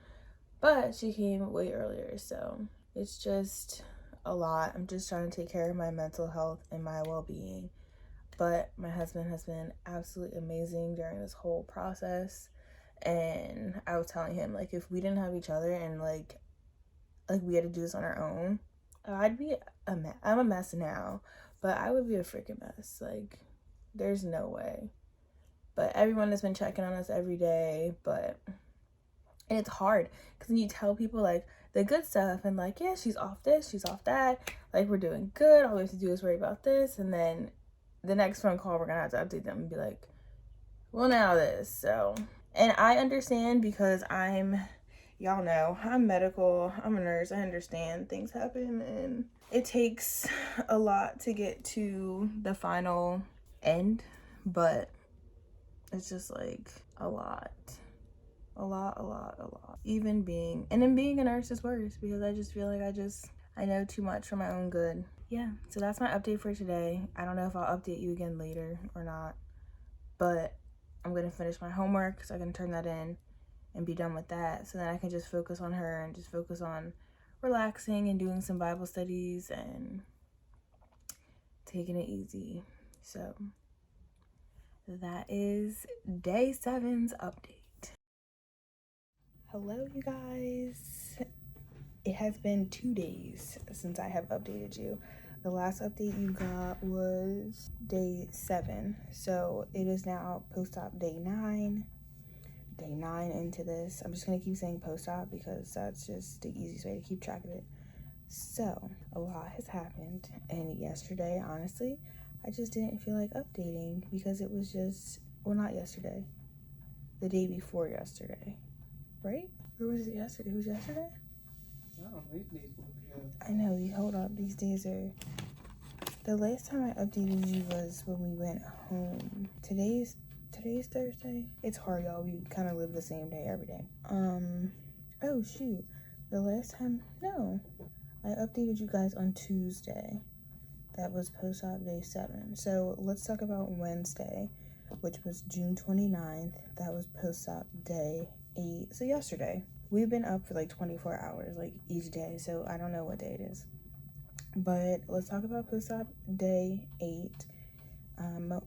But she came way earlier, so it's just a lot. I'm just trying to take care of my mental health and my well-being. But my husband has been absolutely amazing during this whole process. And I was telling him, like, if we didn't have each other and like we had to do this on our own, I'd be a mess. I'm a mess now, but I would be a freaking mess. Like, there's no way. But everyone has been checking on us every day. And it's hard because when you tell people like the good stuff and like, yeah, she's off this, she's off that, like we're doing good, all we have to do is worry about this. And then the next phone call, we're gonna have to update them and be like, well, now this. So, and I understand because y'all know, I'm medical, I'm a nurse, I understand things happen and it takes a lot to get to the final end, but it's just like a lot. Even being a nurse is worse because I just feel like I know too much for my own good. Yeah, so that's my update for today. I don't know if I'll update you again later or not, but I'm gonna finish my homework so I can turn that in and be done with that, so then I can just focus on her and just focus on relaxing and doing some Bible studies and taking it easy. So that is day 7's update. Hello, you guys. It has been 2 days since I have updated you. The last update you got was day 7. So it is now post-op day 9. Day 9 into this. I'm just going to keep saying post-op because that's just the easiest way to keep track of it. So a lot has happened. And yesterday, honestly, I just didn't feel like updating because it was just, well, not yesterday. The day before yesterday. Right? Or was it yesterday? It was yesterday? No, these days will be good. I know, hold up. These days are... The last time I updated you was when we went home. Today's Thursday. It's hard, y'all. We kind of live the same day every day. Oh, shoot. The last time... No. I updated you guys on Tuesday. That was post-op day 7. So let's talk about Wednesday, which was June 29th. That was post-op day 8. So yesterday. We've been up for like 24 hours, like each day. So I don't know what day it is. But let's talk about post-op day 8.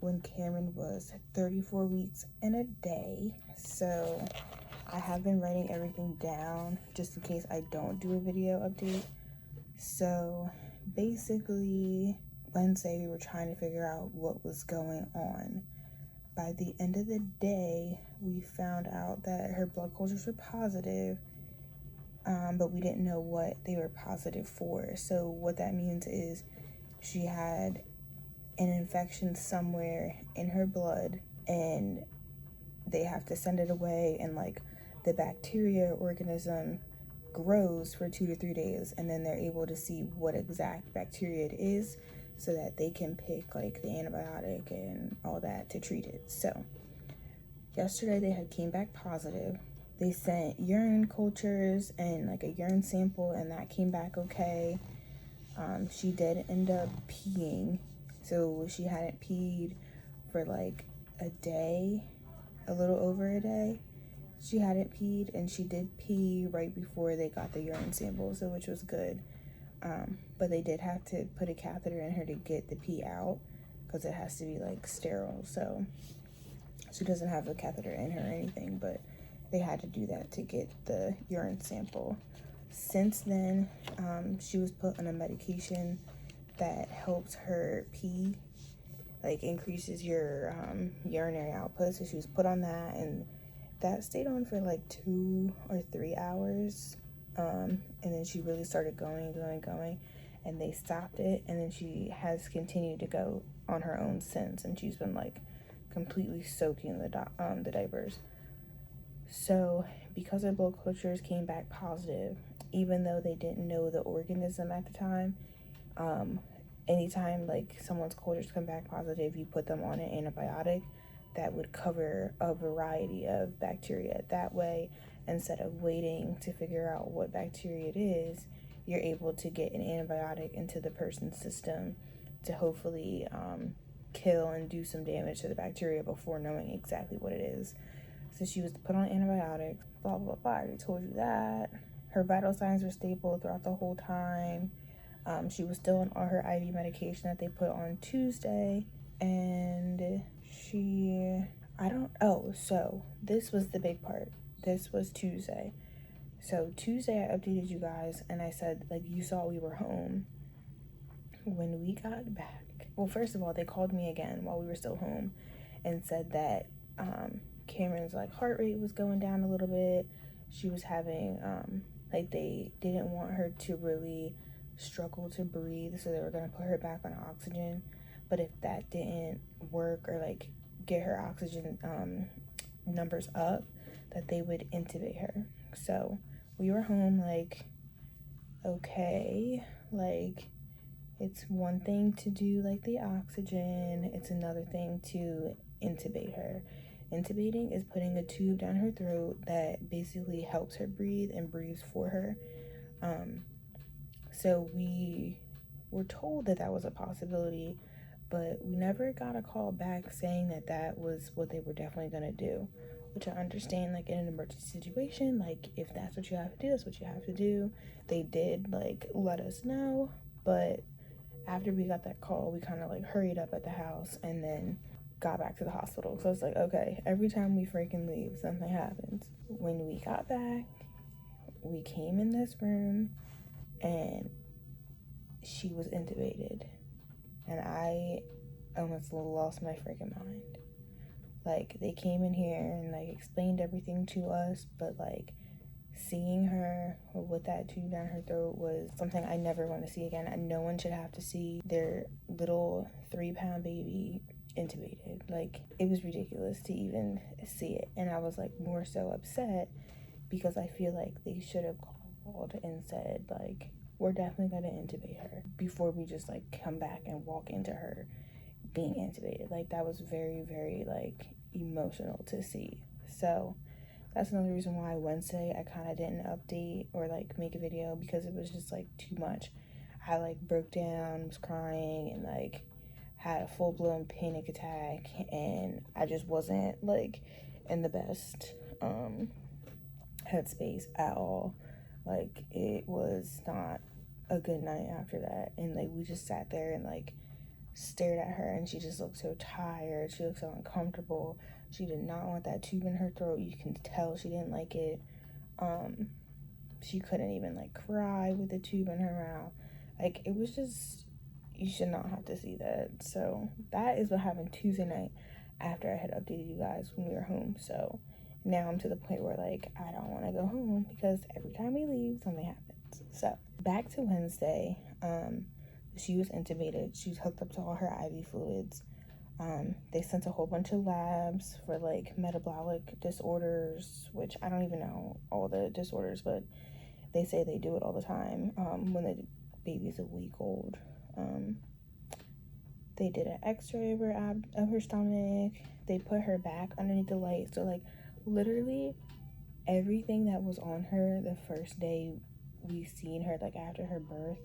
When Kamryn was 34 weeks and a day. So I have been writing everything down just in case I don't do a video update. So basically Wednesday we were trying to figure out what was going on. By the end of the day, we found out that her blood cultures were positive, but we didn't know what they were positive for. So what that means is she had an infection somewhere in her blood and they have to send it away, and like the bacteria organism grows for 2 to 3 days, and then they're able to see what exact bacteria it is so that they can pick like the antibiotic and all that to treat it. So yesterday they had came back positive. They sent urine cultures and like a urine sample, and that came back okay. She did end up peeing. So she hadn't peed for like a day, a little over a day. She hadn't peed, and she did pee right before they got the urine sample, so which was good. But they did have to put a catheter in her to get the pee out because it has to be like sterile. So she doesn't have a catheter in her or anything, but they had to do that to get the urine sample. Since then, she was put on a medication that helps her pee, like increases your urinary output. So she was put on that, and that stayed on for like 2 or 3 hours. And then she really started going, and they stopped it. And then she has continued to go on her own since, and she's been like completely soaking the diapers. So because her blood cultures came back positive, even though they didn't know the organism at the time, anytime like someone's cultures come back positive, you put them on an antibiotic that would cover a variety of bacteria. That way, instead of waiting to figure out what bacteria it is, you're able to get an antibiotic into the person's system to hopefully kill and do some damage to the bacteria before knowing exactly what it is. So she was put on antibiotics, blah, blah, blah. I already told you that. Her vital signs were stable throughout the whole time. She was still on all her IV medication that they put on Tuesday. And so this was the big part. This was Tuesday. So Tuesday I updated you guys and I said, like, you saw we were home. When we got back, well, first of all, they called me again while we were still home and said that Kamryn's like heart rate was going down a little bit. She was having Like, they didn't want her to really struggle to breathe, so they were going to put her back on oxygen. But if that didn't work, or like get her oxygen numbers up, that they would intubate her. So we were home like, okay, like, it's one thing to do like the oxygen, it's another thing to intubate her. Intubating is putting a tube down her throat that basically helps her breathe and breathes for her. So we were told that that was a possibility, but we never got a call back saying that that was what they were definitely going to do, which I understand, like, in an emergency situation, like, if that's what you have to do, that's what you have to do. They did, like, let us know, but after we got that call, we kind of, like, hurried up at the house and then got back to the hospital. So it's like, okay, every time we freaking leave, something happens. When we got back, we came in this room, and she was intubated, and I almost lost my freaking mind. Like, they came in here and, like, explained everything to us, but, like, seeing her with that tube down her throat was something I never want to see again. And no one should have to see their little 3-pound baby intubated. Like, it was ridiculous to even see it. And I was, like, more so upset because I feel like they should have called and said, like, we're definitely going to intubate her before we just, like, come back and walk into her being intubated. Like, that was very, very, like, emotional to see. So that's another reason why Wednesday I kind of didn't update or, like, make a video, because it was just, like, too much. I, like, broke down, was crying, and, like, had a full-blown panic attack, and I just wasn't, like, in the best headspace at all. Like, it was not a good night after that, and, like, we just sat there and, like, stared at her, and she just looked so tired. She looked so uncomfortable. She did not want that tube in her throat. You can tell she didn't like it. She couldn't even, like, cry with the tube in her mouth. Like, it was just, you should not have to see that. So that is what happened Tuesday night after I had updated you guys when we were home. So now I'm to the point where, like, I don't want to go home because every time we leave, something happens. So back to Wednesday. She was intubated. She was hooked up to all her IV fluids. They sent a whole bunch of labs for, like, metabolic disorders, which I don't even know all the disorders, but they say they do it all the time when the baby's a week old. They did an x-ray of her stomach. They put her back underneath the light. So, like, literally everything that was on her the first day we seen her, like, after her birth,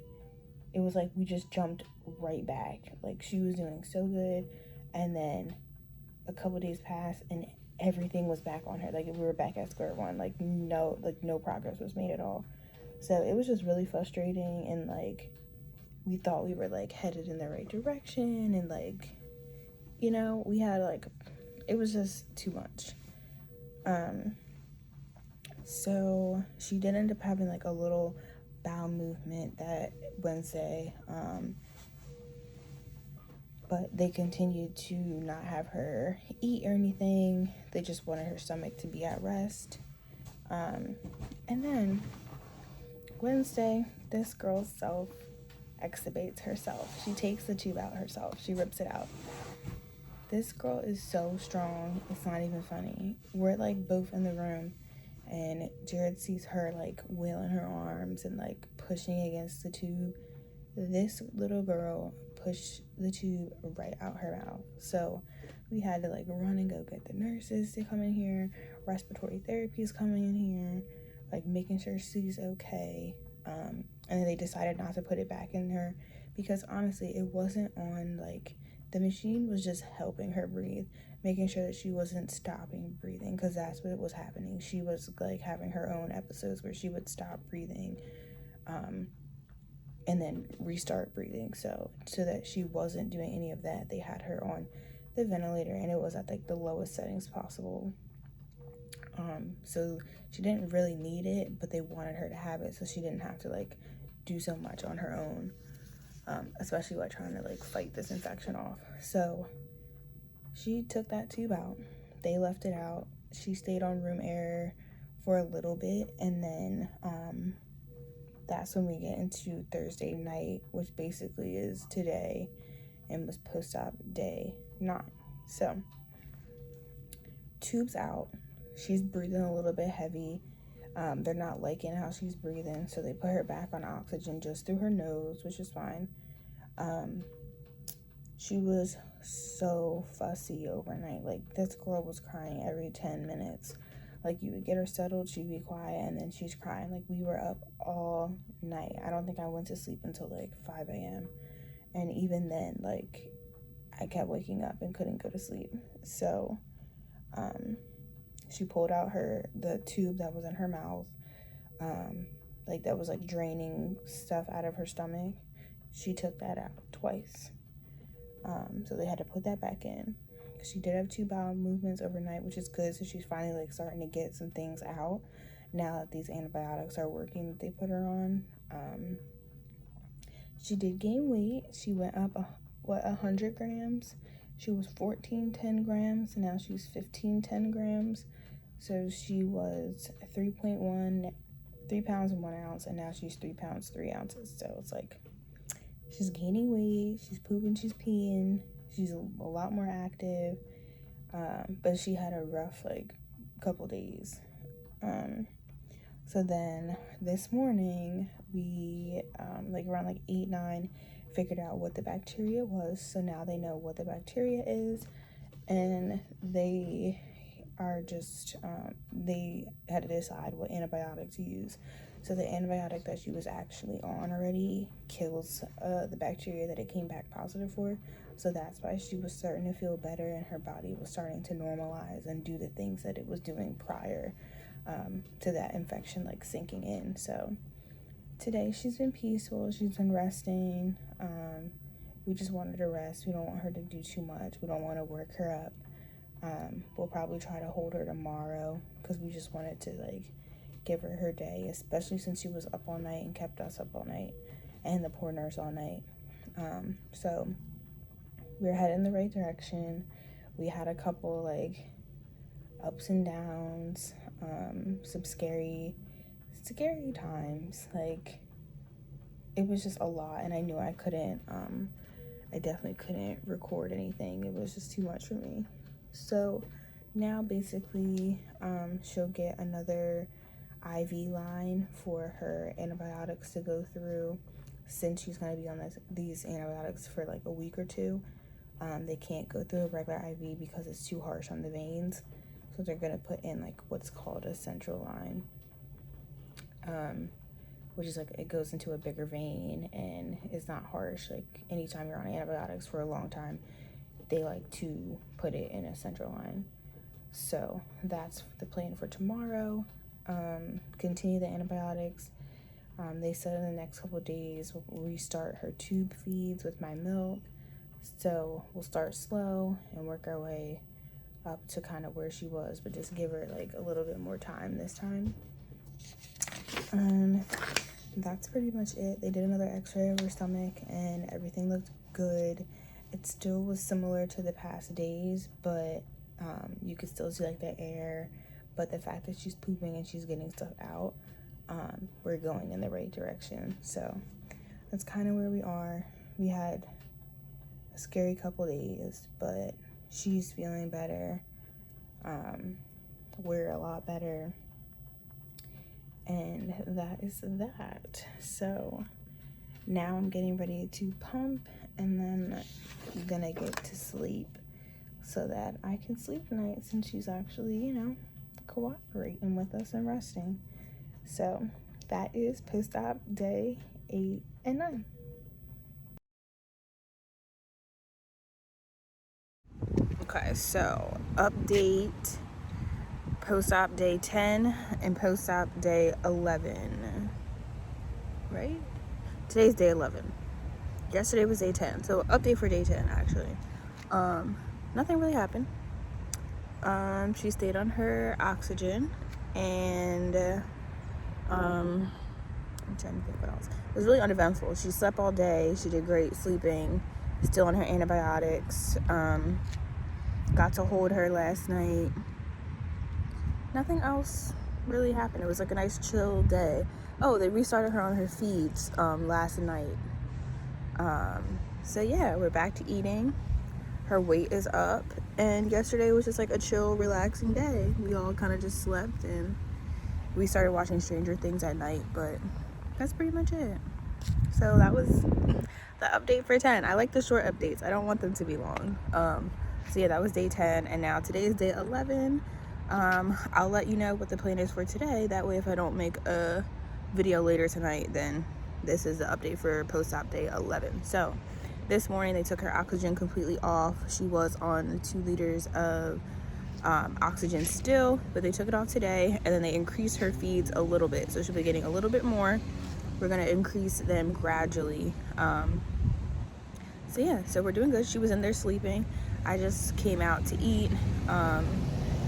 it was like we just jumped right back. Like, she was doing so good, and then a couple days passed and everything was back on her. Like, we were back at square one. Like, no progress was made at all. So it was just really frustrating, and, like, we thought we were, like, headed in the right direction, and, like, you know, we had, like, it was just too much. So she did end up having, like, a little bowel movement that Wednesday, but they continued to not have her eat or anything. They just wanted her stomach to be at rest. And then Wednesday, this girl self-extubates herself. She takes the tube out herself. She rips it out. This girl is so strong, it's not even funny. We're, like, both in the room, and Jared sees her, like, wailing her arms and, like, pushing against the tube. This little girl pushed the tube right out her mouth. So we had to, like, run and go get the nurses to come in here. Respiratory therapy is coming in here, like, making sure she's okay. And then they decided not to put it back in her because, honestly, it wasn't on, like, the machine was just helping her breathe, making sure that she wasn't stopping breathing, because that's what was happening. She was, like, having her own episodes where she would stop breathing and then restart breathing. So that she wasn't doing any of that, they had her on the ventilator, and it was at, like, the lowest settings possible. So she didn't really need it, but they wanted her to have it so she didn't have to, like, do so much on her own, especially, like, trying to, like, fight this infection off. So she took that tube out. They left it out. She stayed on room air for a little bit, and then that's when we get into Thursday night, which basically is today, and was post-op day 9. So tube's out. She's breathing a little bit heavy. They're not liking how she's breathing, so they put her back on oxygen just through her nose, which is fine. She was so fussy overnight. Like, this girl was crying every 10 minutes. Like, you would get her settled, she'd be quiet, and then she's crying. Like, we were up all night. I don't think I went to sleep until like 5 a.m. And even then, like, I kept waking up and couldn't go to sleep. So she pulled out the tube that was in her mouth, like that was like draining stuff out of her stomach. She took that out twice. So they had to put that back in. She did have 2 bowel movements overnight, which is good. So she's finally like starting to get some things out now that these antibiotics are working that they put her on. She did gain weight. She went up 100 grams. She was 1410 grams, and now she's 1510 grams. So she was 3 pounds and 1 ounce, and now she's 3 pounds 3 ounces. So it's like she's gaining weight, she's pooping, she's peeing, she's a lot more active, but she had a rough like couple days. So then this morning we like around like 8-9 figured out what the bacteria was. So now they know what the bacteria is, and they are just they had to decide what antibiotic to use. So the antibiotic that she was actually on already kills the bacteria that it came back positive for. So that's why she was starting to feel better, and her body was starting to normalize and do the things that it was doing prior to that infection like sinking in. So today she's been peaceful, she's been resting. We just wanted her to rest. We don't want her to do too much. We don't want to work her up. We'll probably try to hold her tomorrow because we just wanted to like give her her day, especially since she was up all night and kept us up all night, and the poor nurse all night. So we're heading in the right direction. We had a couple like ups and downs, some scary times. Like, it was just a lot, and I knew I definitely couldn't record anything. It was just too much for me. So now basically she'll get another IV line for her antibiotics to go through, since she's going to be on these antibiotics for like a week or 2. They can't go through a regular IV because it's too harsh on the veins, so they're going to put in like what's called a central line, which is like it goes into a bigger vein and it's not harsh. Like, anytime you're on antibiotics for a long time, they like to put it in a central line. So that's the plan for tomorrow. Continue the antibiotics. They said in the next couple of days we'll restart her tube feeds with my milk. So we'll start slow and work our way up to kind of where she was, but just give her like a little bit more time this time. That's pretty much it. They did another x-ray of her stomach and everything looked good. It still was similar to the past days, but you could still see like the air. But the fact that she's pooping and she's getting stuff out, we're going in the right direction. So that's kind of where we are. We had a scary couple days, but she's feeling better. We're a lot better. And that is that. So now I'm getting ready to pump, and then I'm gonna get to sleep so that I can sleep tonight, since she's actually, cooperating with us and resting. So that is post-op day 8 and 9. Okay, so update post-op day 10 and post-op day 11, right? Today's day 11. Yesterday was day 10, so update for day 10 actually. Nothing really happened. She stayed on her oxygen, and I'm trying to think what else. It was really uneventful. She slept all day. She did great sleeping. Still on her antibiotics. Got to hold her last night. Nothing else really happened. It was like a nice chill day. Oh, they restarted her on her feeds last night. So yeah, we're back to eating. Her weight is up, and yesterday was just like a chill, relaxing day. We all kind of just slept, and we started watching Stranger Things at night, but that's pretty much it. So that was the update for 10. I like the short updates. I don't want them to be long. So yeah, that was day 10, and now today is day 11. I'll let you know what the plan is for today. That way, if I don't make a video later tonight, then this is the update for post-op day 11. So this morning they took her oxygen completely off. She was on 2 liters of oxygen still, but they took it off today, and then they increased her feeds a little bit, so she'll be getting a little bit more. We're gonna increase them gradually. So yeah, so we're doing good. She was in there sleeping. I just came out to eat. I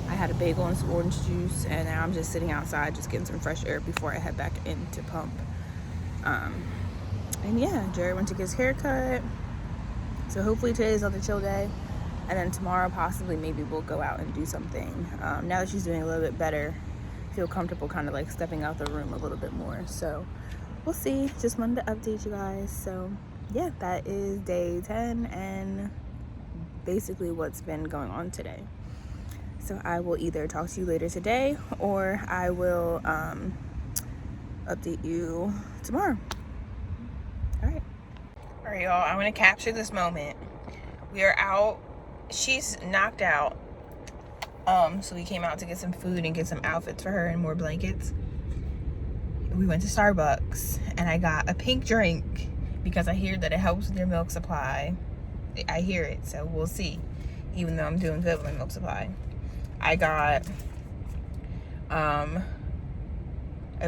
had a bagel and some orange juice, and now I'm just sitting outside just getting some fresh air before I head back into pump. And yeah, Jared went to get his haircut. So hopefully today is another chill day. And then tomorrow possibly maybe we'll go out and do something. Now that she's doing a little bit better, I feel comfortable kind of like stepping out the room a little bit more. So we'll see. Just wanted to update you guys. So yeah, that is day 10 and basically what's been going on today. So I will either talk to you later today, or I will update you tomorrow. All right, y'all, I want to capture this moment. We are out. She's knocked out. So we came out to get some food and get some outfits for her and more blankets. We went to Starbucks, and I got a pink drink because I hear that it helps with your milk supply. I hear it, so we'll see. Even though I'm doing good with my milk supply. I got a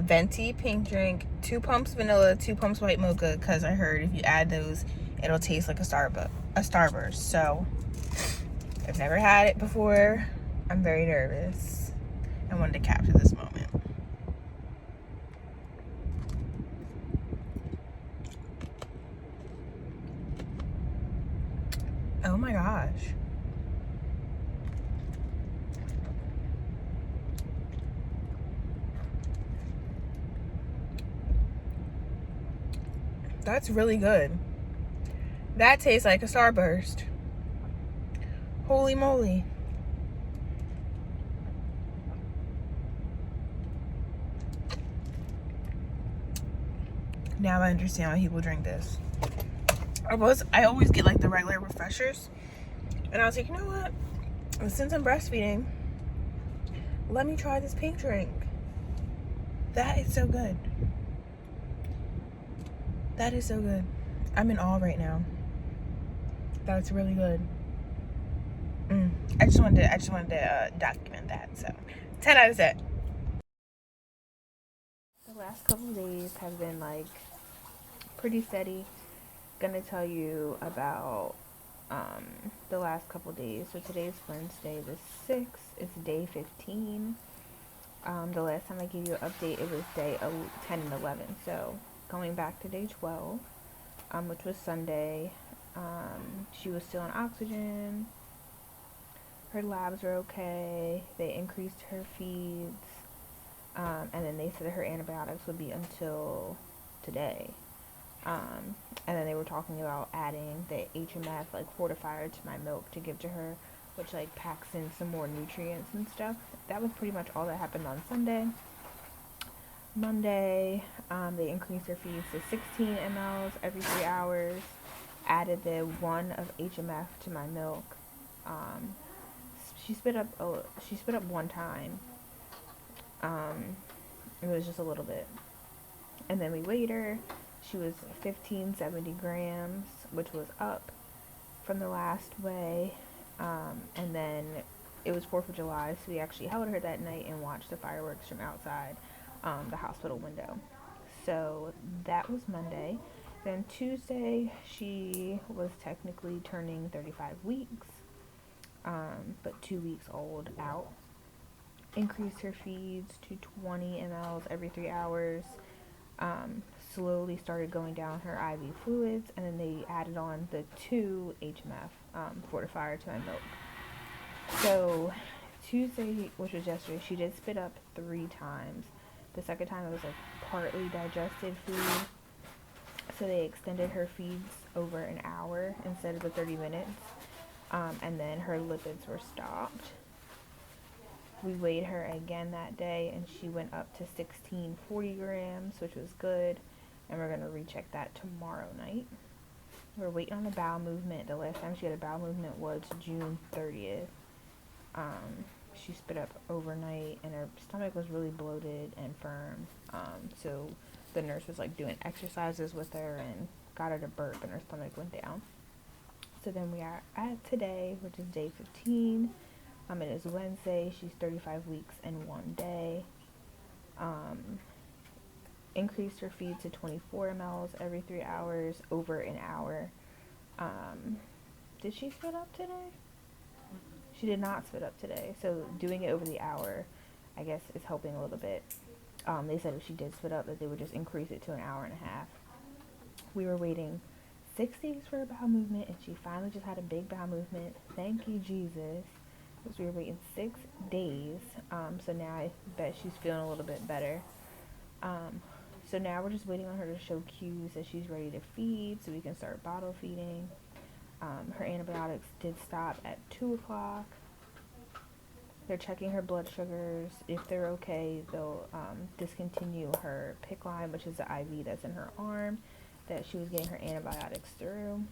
venti pink drink, 2 pumps vanilla, 2 pumps white mocha, because I heard if you add those, it'll taste like a Starburst. So I've never had it before. I'm very nervous. I wanted to capture this moment. Oh my gosh. That's really good. That tastes like a Starburst. Holy moly. Now I understand why people drink this. I always get like the regular refreshers. And I was like, you know what? Since I'm breastfeeding, let me try this pink drink. That is so good. That is so good. I'm in awe right now. That's really good. I just wanted to document that. So 10 out of 10. The last couple of days have been like pretty steady. Gonna tell you about the last couple of days. So today's Wednesday the 6th. It's day 15. The last time I gave you an update, it was day 10 and 11. So going back to day 12, which was Sunday, she was still on oxygen. Her labs were okay. They increased her feeds, and then they said that her antibiotics would be until today. And then they were talking about adding the HMF, like fortifier, to my milk to give to her, which like packs in some more nutrients and stuff. That was pretty much all that happened on Sunday. Monday, they increased her feeds to 16 mLs every 3 hours, added the 1 of HMF to my milk. She spit up 1 time. It was just a little bit. And then we weighed her. She was 1570 grams, which was up from the last weigh. And then it was 4th of July, so we actually held her that night and watched the fireworks from outside the hospital window. So that was Monday. Then Tuesday, she was technically turning 35 weeks, but 2 weeks old out. Increased her feeds to 20 mLs every 3 hours. Slowly started going down her IV fluids, and then they added on the 2 HMF fortifier to my milk. So Tuesday, which was yesterday, she did spit up 3 times. The second time it was like partly digested food, so they extended her feeds over an hour instead of the 30 minutes, and then her lipids were stopped. We weighed her again that day, and she went up to 1640 grams, which was good, and we're going to recheck that tomorrow night. We're waiting on a bowel movement. The last time she had a bowel movement was June 30th. She spit up overnight, and her stomach was really bloated and firm. So the nurse was like doing exercises with her and got her to burp, and her stomach went down. So then we are at today, which is day 15. It is Wednesday. She's 35 weeks and 1 day. Increased her feed to 24 mLs every 3 hours, over an hour. Did she spit up today? She did not spit up today. So doing it over the hour, I guess, is helping a little bit. They said if she did spit up, that they would just increase it to an hour and a half. We were waiting 6 days for a bowel movement, and she finally just had a big bowel movement. Thank you, Jesus. Because we were waiting 6 days. So now I bet she's feeling a little bit better. So now we're just waiting on her to show cues that she's ready to feed, so we can start bottle feeding. Her antibiotics did stop at 2 o'clock. They're checking her blood sugars. If they're okay, they'll discontinue her PREECLAMPSIA, which is the IV that's in her arm that she was getting her antibiotics through.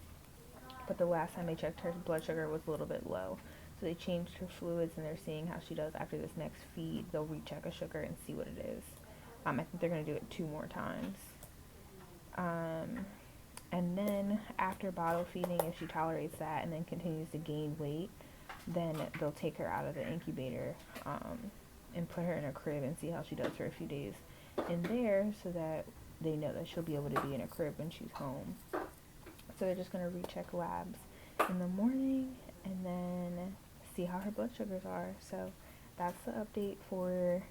But the last time they checked, her blood sugar was a little bit low. So they changed her fluids, and they're seeing how she does after this next feed. They'll recheck her sugar and see what it is. I think they're going to do it 2 more times. And then after bottle feeding, if she tolerates that and then continues to gain weight, then they'll take her out of the incubator and put her in a crib and see how she does for a few days in there, so that they know that she'll be able to be in a crib when she's home. So they're just going to recheck labs in the morning and then see how her blood sugars are. So that's the update for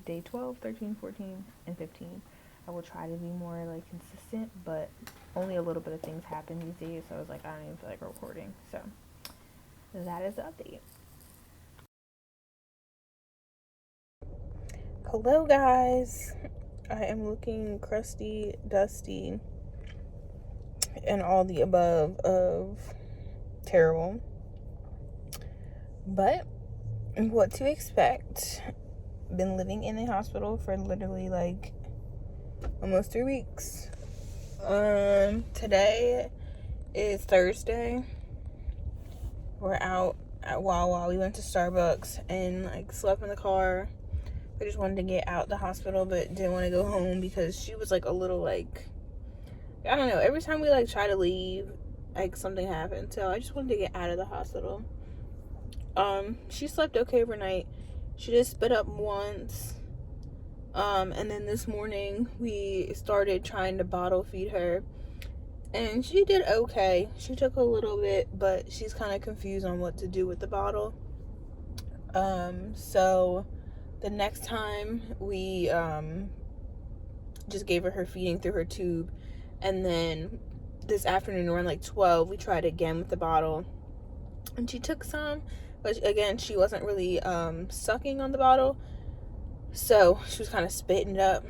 day 12, 13, 14, and 15. I will try to be more like consistent, but only a little bit of things happen these days, so I was like, I don't even feel like recording. So that is the update. Hello guys, I am looking crusty, dusty, and all the above of terrible, but what to expect. Been living in the hospital for literally like almost 3 weeks. Today is Thursday. We're out at Wawa. We went to Starbucks and like slept in the car. I just wanted to get out the hospital, but didn't want to go home because she was like a little like, I don't know, every time we like try to leave, like something happened. So I just wanted to get out of the hospital. She slept okay overnight. She just spit up once. And then this morning we started trying to bottle feed her, and she did okay. She took a little bit, but she's kind of confused on what to do with the bottle. So the next time we just gave her feeding through her tube, and then this afternoon around like 12 we tried again with the bottle, and she took some, but again she wasn't really sucking on the bottle, so she was kind of spitting it up.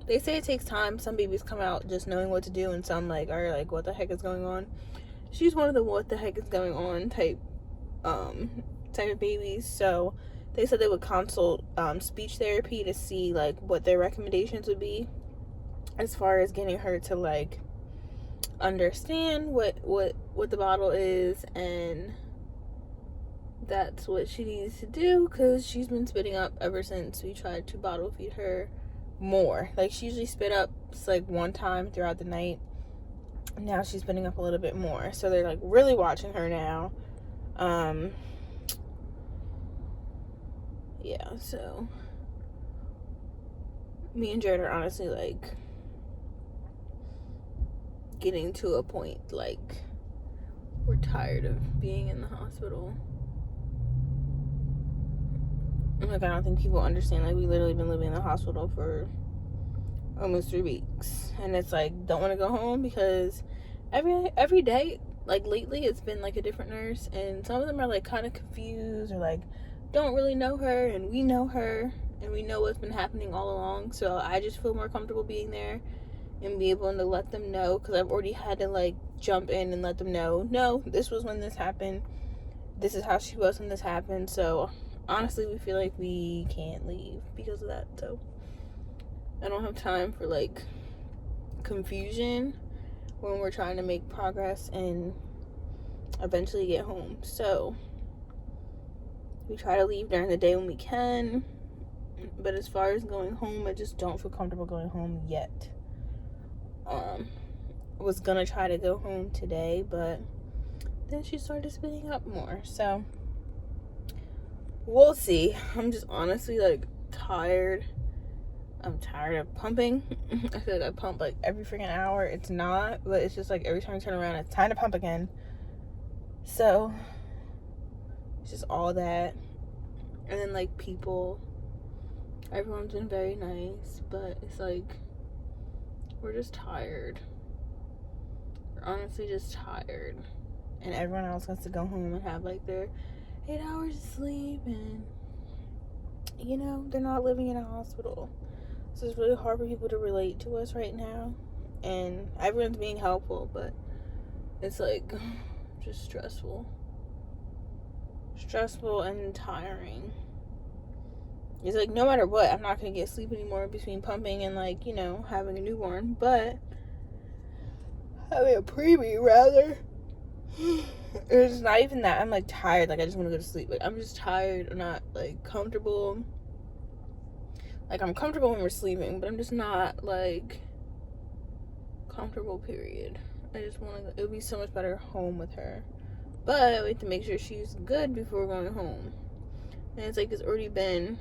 They say it takes time. Some babies come out just knowing what to do, and some like are like, what the heck is going on? She's one of the what the heck is going on type of babies. So they said they would consult speech therapy to see like what their recommendations would be as far as getting her to like understand what the bottle is, and that's what she needs to do, because she's been spitting up ever since we tried to bottle feed her more. Like, she usually spit up like 1 time throughout the night. Now she's spitting up a little bit more, so they're like really watching her now. Yeah, so me and Jared are honestly like getting to a point like we're tired of being in the hospital. Like, I don't think people understand, like, we literally been living in the hospital for almost 3 weeks, and it's like, don't want to go home, because every day, like lately, it's been like a different nurse, and some of them are like kind of confused or like don't really know her, and we know her, and we know what's been happening all along. So I just feel more comfortable being there and be able to let them know, because I've already had to like jump in and let them know, no, this was when this happened, this is how she was when this happened. So honestly, we feel like we can't leave because of that. So I don't have time for like confusion when we're trying to make progress and eventually get home. So we try to leave during the day when we can, but as far as going home, I just don't feel comfortable going home yet. Was gonna try to go home today, but then she started spitting up more, so we'll see. I'm just honestly like tired. I'm tired of pumping. I feel like I pump like every freaking hour. It's not, but it's just like every time I turn around, it's time to pump again. So it's just all that. And then like people, everyone's been very nice, but it's like we're just tired. We're honestly just tired. And everyone else has to go home and have like their 8 hours of sleep, and you know, they're not living in a hospital. So it's really hard for people to relate to us right now. And everyone's being helpful, but it's like just stressful and tiring. It's like no matter what, I'm not gonna get sleep anymore between pumping and like, you know, having a newborn, but having a preemie rather. It's not even that I'm like tired, like I just want to go to sleep. Like I'm just tired. I'm not like comfortable. Like I'm comfortable when we're sleeping, but I'm just not like comfortable, period. I just want to, it would be so much better home with her, but we have to make sure she's good before we're going home. And it's like it's already been,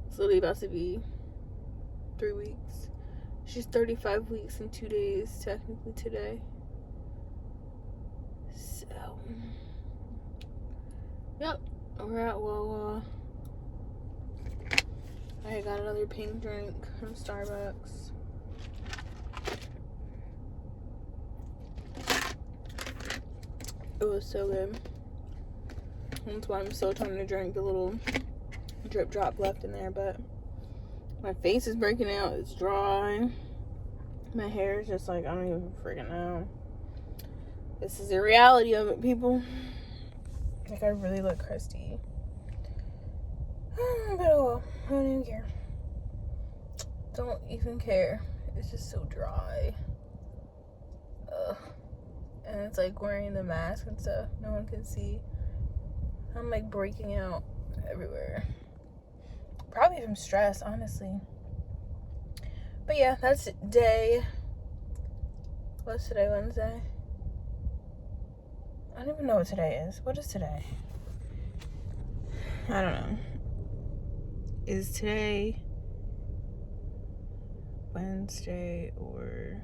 it's literally about to be 3 weeks. She's 35 weeks and 2 days technically today. So yep, we're at Wawa. I got another pink drink from Starbucks. It was so good. That's why I'm still trying to drink the little drip drop left in there, but my face is breaking out. It's dry. My hair is just like, I don't even freaking know. This is the reality of it, people. Like, I really look crusty. But oh well, I don't even care. Don't even care. It's just so dry. Ugh. And it's like wearing the mask and stuff. No one can see. I'm like breaking out everywhere. Probably from stress, honestly. But yeah, that's day. What's today, Wednesday? I don't even know what today is. What is today? I don't know. Is today Wednesday or...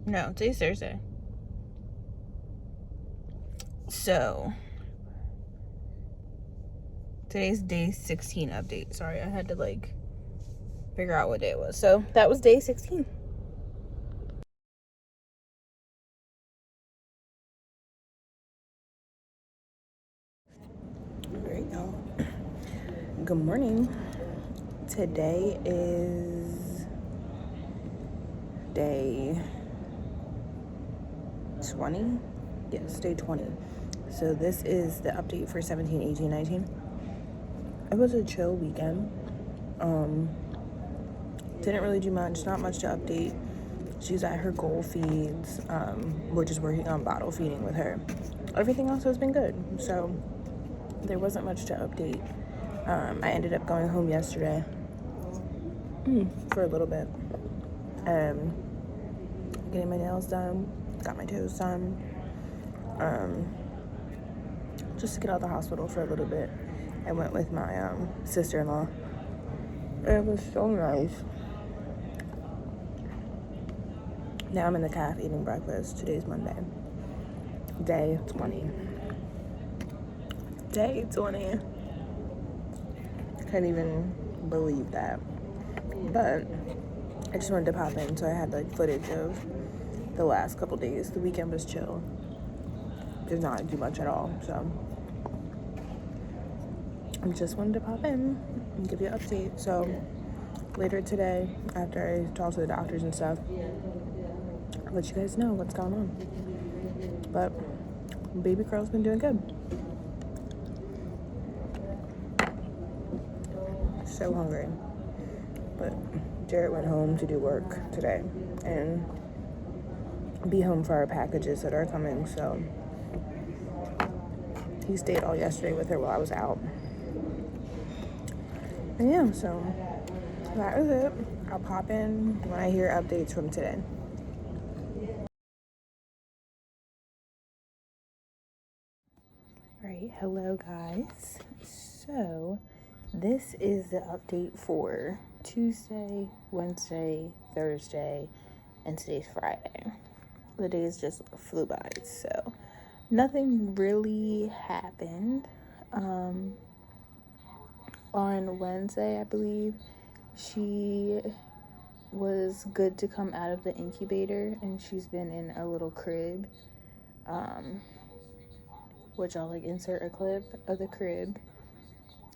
No, today's Thursday. So, today's day 16 update. Sorry, I had to like figure out what day it was. So, that was day 16. Alright, y'all. Good morning. Today is day 20. Yes, day 20. So this is the update for 17, 18, 19. It was a chill weekend. Didn't really do much, not much to update. She's at her goal feeds. We're just working on bottle feeding with her. Everything else has been good. So there wasn't much to update. I ended up going home yesterday for a little bit. Getting my nails done, got my toes done. Just to get out of the hospital for a little bit. I went with my sister-in-law. It was so nice. Now I'm in the calf eating breakfast. Today's Monday. Day 20. Day 20. Can't even believe that. But I just wanted to pop in, so I had like footage of the last couple days. The weekend was chill. did not do much at all. So I just wanted to pop in and give you an update. So later today, after I talk to the doctors and stuff, I'll let you guys know what's going on. But baby girl's been doing good. So hungry. But Jarrett went home to do work today and be home for our packages that are coming. So he stayed all yesterday with her while I was out. And yeah, so that was it. I'll pop in when I hear updates from today. Alright, hello guys. So this is the update for Tuesday, Wednesday, Thursday, and today's Friday. The days just flew by, so nothing really happened. On Wednesday, I believe, she was good to come out of the incubator, and she's been in a little crib, which I'll insert a clip of the crib.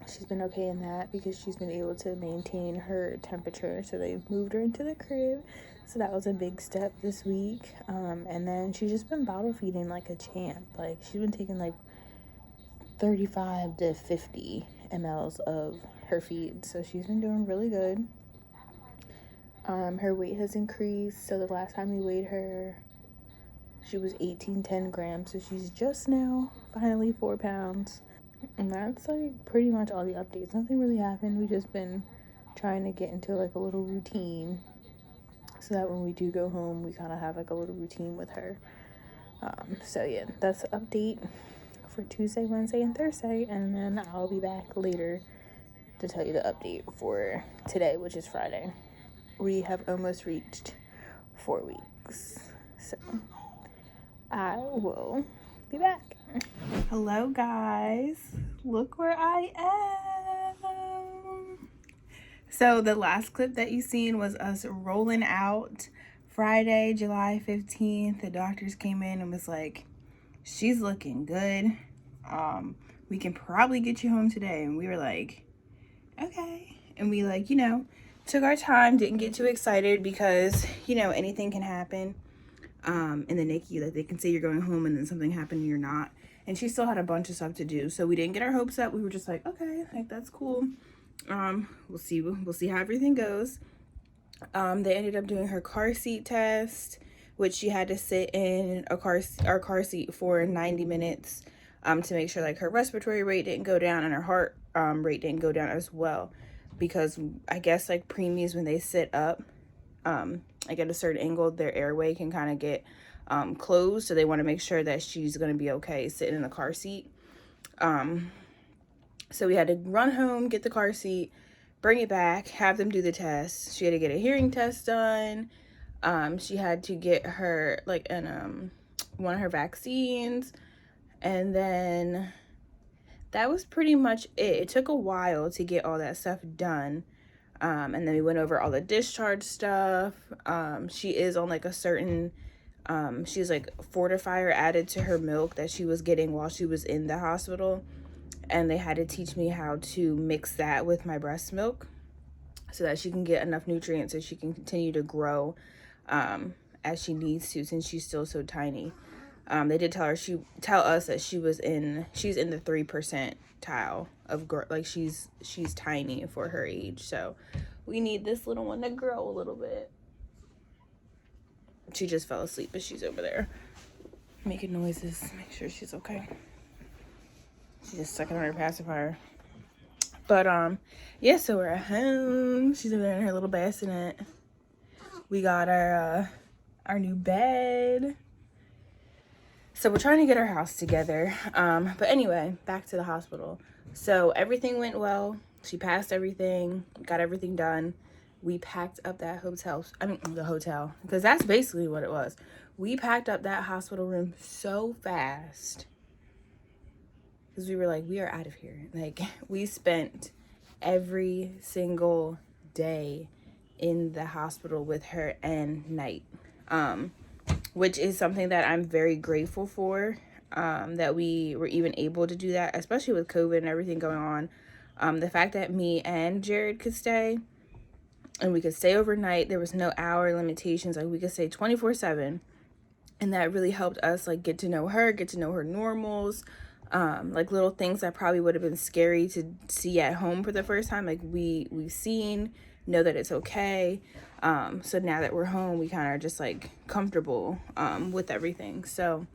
She's been okay in that because she's been able to maintain her temperature, so they moved her into the crib, so that was a big step this week. And then she's just been bottle feeding like a champ. She's been taking 35 to 50 mLs of her feed, so she's been doing really good. Her weight has increased, so the last time we weighed her, she was 1810 grams, so she's just now finally 4 pounds. And that's pretty much all the updates. Nothing really happened. We've just been trying to get into a little routine, so that when we do go home, we kind of have a little routine with her. So yeah, that's the update for Tuesday, Wednesday, and Thursday, and then I'll be back later to tell you the update for today, which is Friday. We have almost reached 4 weeks, so I will be back. Hello guys, look where I am. So the last clip that you seen was us rolling out Friday, July 15th. The doctors came in and was like, she's looking good. We can probably get you home today. And we were like, okay. And we took our time, didn't get too excited because, anything can happen in the NICU. They can say you're going home and then something happened and you're not. And she still had a bunch of stuff to do. So we didn't get our hopes up. We were just like, okay, that's cool. We'll see how everything goes. They ended up doing her car seat test, which she had to sit in our car seat for 90 minutes to make sure her respiratory rate didn't go down and her heart rate didn't go down as well, because I guess preemies, when they sit up at a certain angle, their airway can kind of get closed, so they want to make sure that she's going to be okay sitting in the car seat. So we had to run home, get the car seat, bring it back, have them do the test. She had to get a hearing test done. She had to get her one of her vaccines, and then that was pretty much it. It took a while to get all that stuff done. And then we went over all the discharge stuff. She is on a certain she's fortifier added to her milk that she was getting while she was in the hospital, and they had to teach me how to mix that with my breast milk so that she can get enough nutrients so she can continue to grow as she needs to, since she's still so tiny. They did tell us that she's in the 3% of growth. She's tiny for her age, so we need this little one to grow a little bit. She just fell asleep, but she's over there making noises. Make sure she's okay. She's just sucking on her pacifier. But yeah, so we're at home. She's over there in her little bassinet. We got our new bed. So we're trying to get our house together. But anyway, back to the hospital. So everything went well. She passed everything, got everything done. We packed up that the hotel, because that's basically what it was. We packed up that hospital room so fast because we were like, we are out of here. We spent every single day in the hospital with her and night, which is something that I'm very grateful for. that we were even able to do that, especially with COVID and everything going on. The fact that me and Jared could stay, and we could stay overnight, there was no hour limitations, like we could stay 24/7, and that really helped us like get to know her normals, like little things that probably would have been scary to see at home for the first time, like we've seen, know that it's okay. So now that we're home, we kind of just like comfortable with everything. So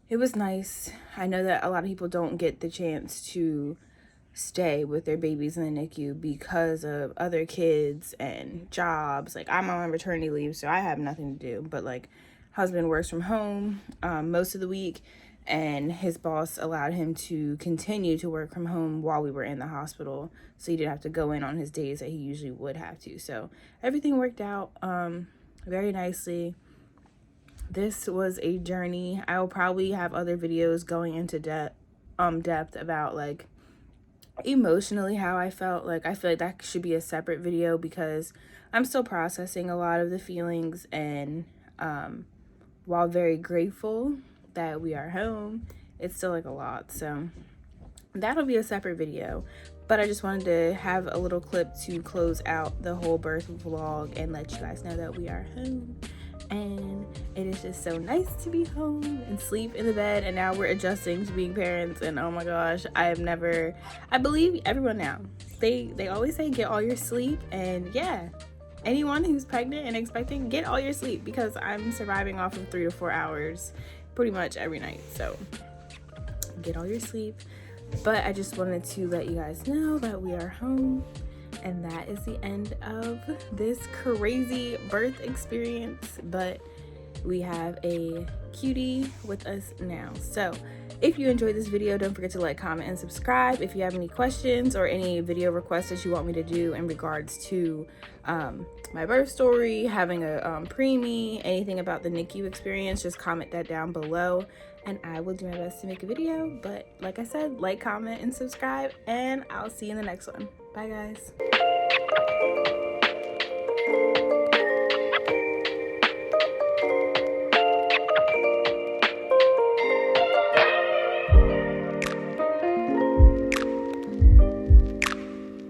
it was nice. I know that a lot of people don't get the chance to stay with their babies in the NICU because of other kids and jobs. Like, I'm on maternity leave, so I have nothing to do, but like husband works from home most of the week, and his boss allowed him to continue to work from home while we were in the hospital, so he didn't have to go in on his days that he usually would have to. So everything worked out very nicely. This was a journey. I will probably have other videos going into depth about like emotionally how I felt. Like, I feel like that should be a separate video because I'm still processing a lot of the feelings, and while very grateful that we are home, it's still like a lot. So that'll be a separate video, but I just wanted to have a little clip to close out the whole birth vlog and let you guys know that we are home. And it is just so nice to be home and sleep in the bed. And now we're adjusting to being parents, and oh my gosh, I believe everyone now, they always say get all your sleep. And yeah, anyone who's pregnant and expecting, get all your sleep, because I'm surviving off of 3 to 4 hours pretty much every night. So get all your sleep. But I just wanted to let you guys know that we are home. And that is the end of this crazy birth experience. But we have a cutie with us now. So if you enjoyed this video, don't forget to like, comment, and subscribe. If you have any questions or any video requests that you want me to do in regards to my birth story, having a preemie, anything about the NICU experience, just comment that down below, and I will do my best to make a video. But like I said, like, comment, and subscribe, and I'll see you in the next one. Bye, guys.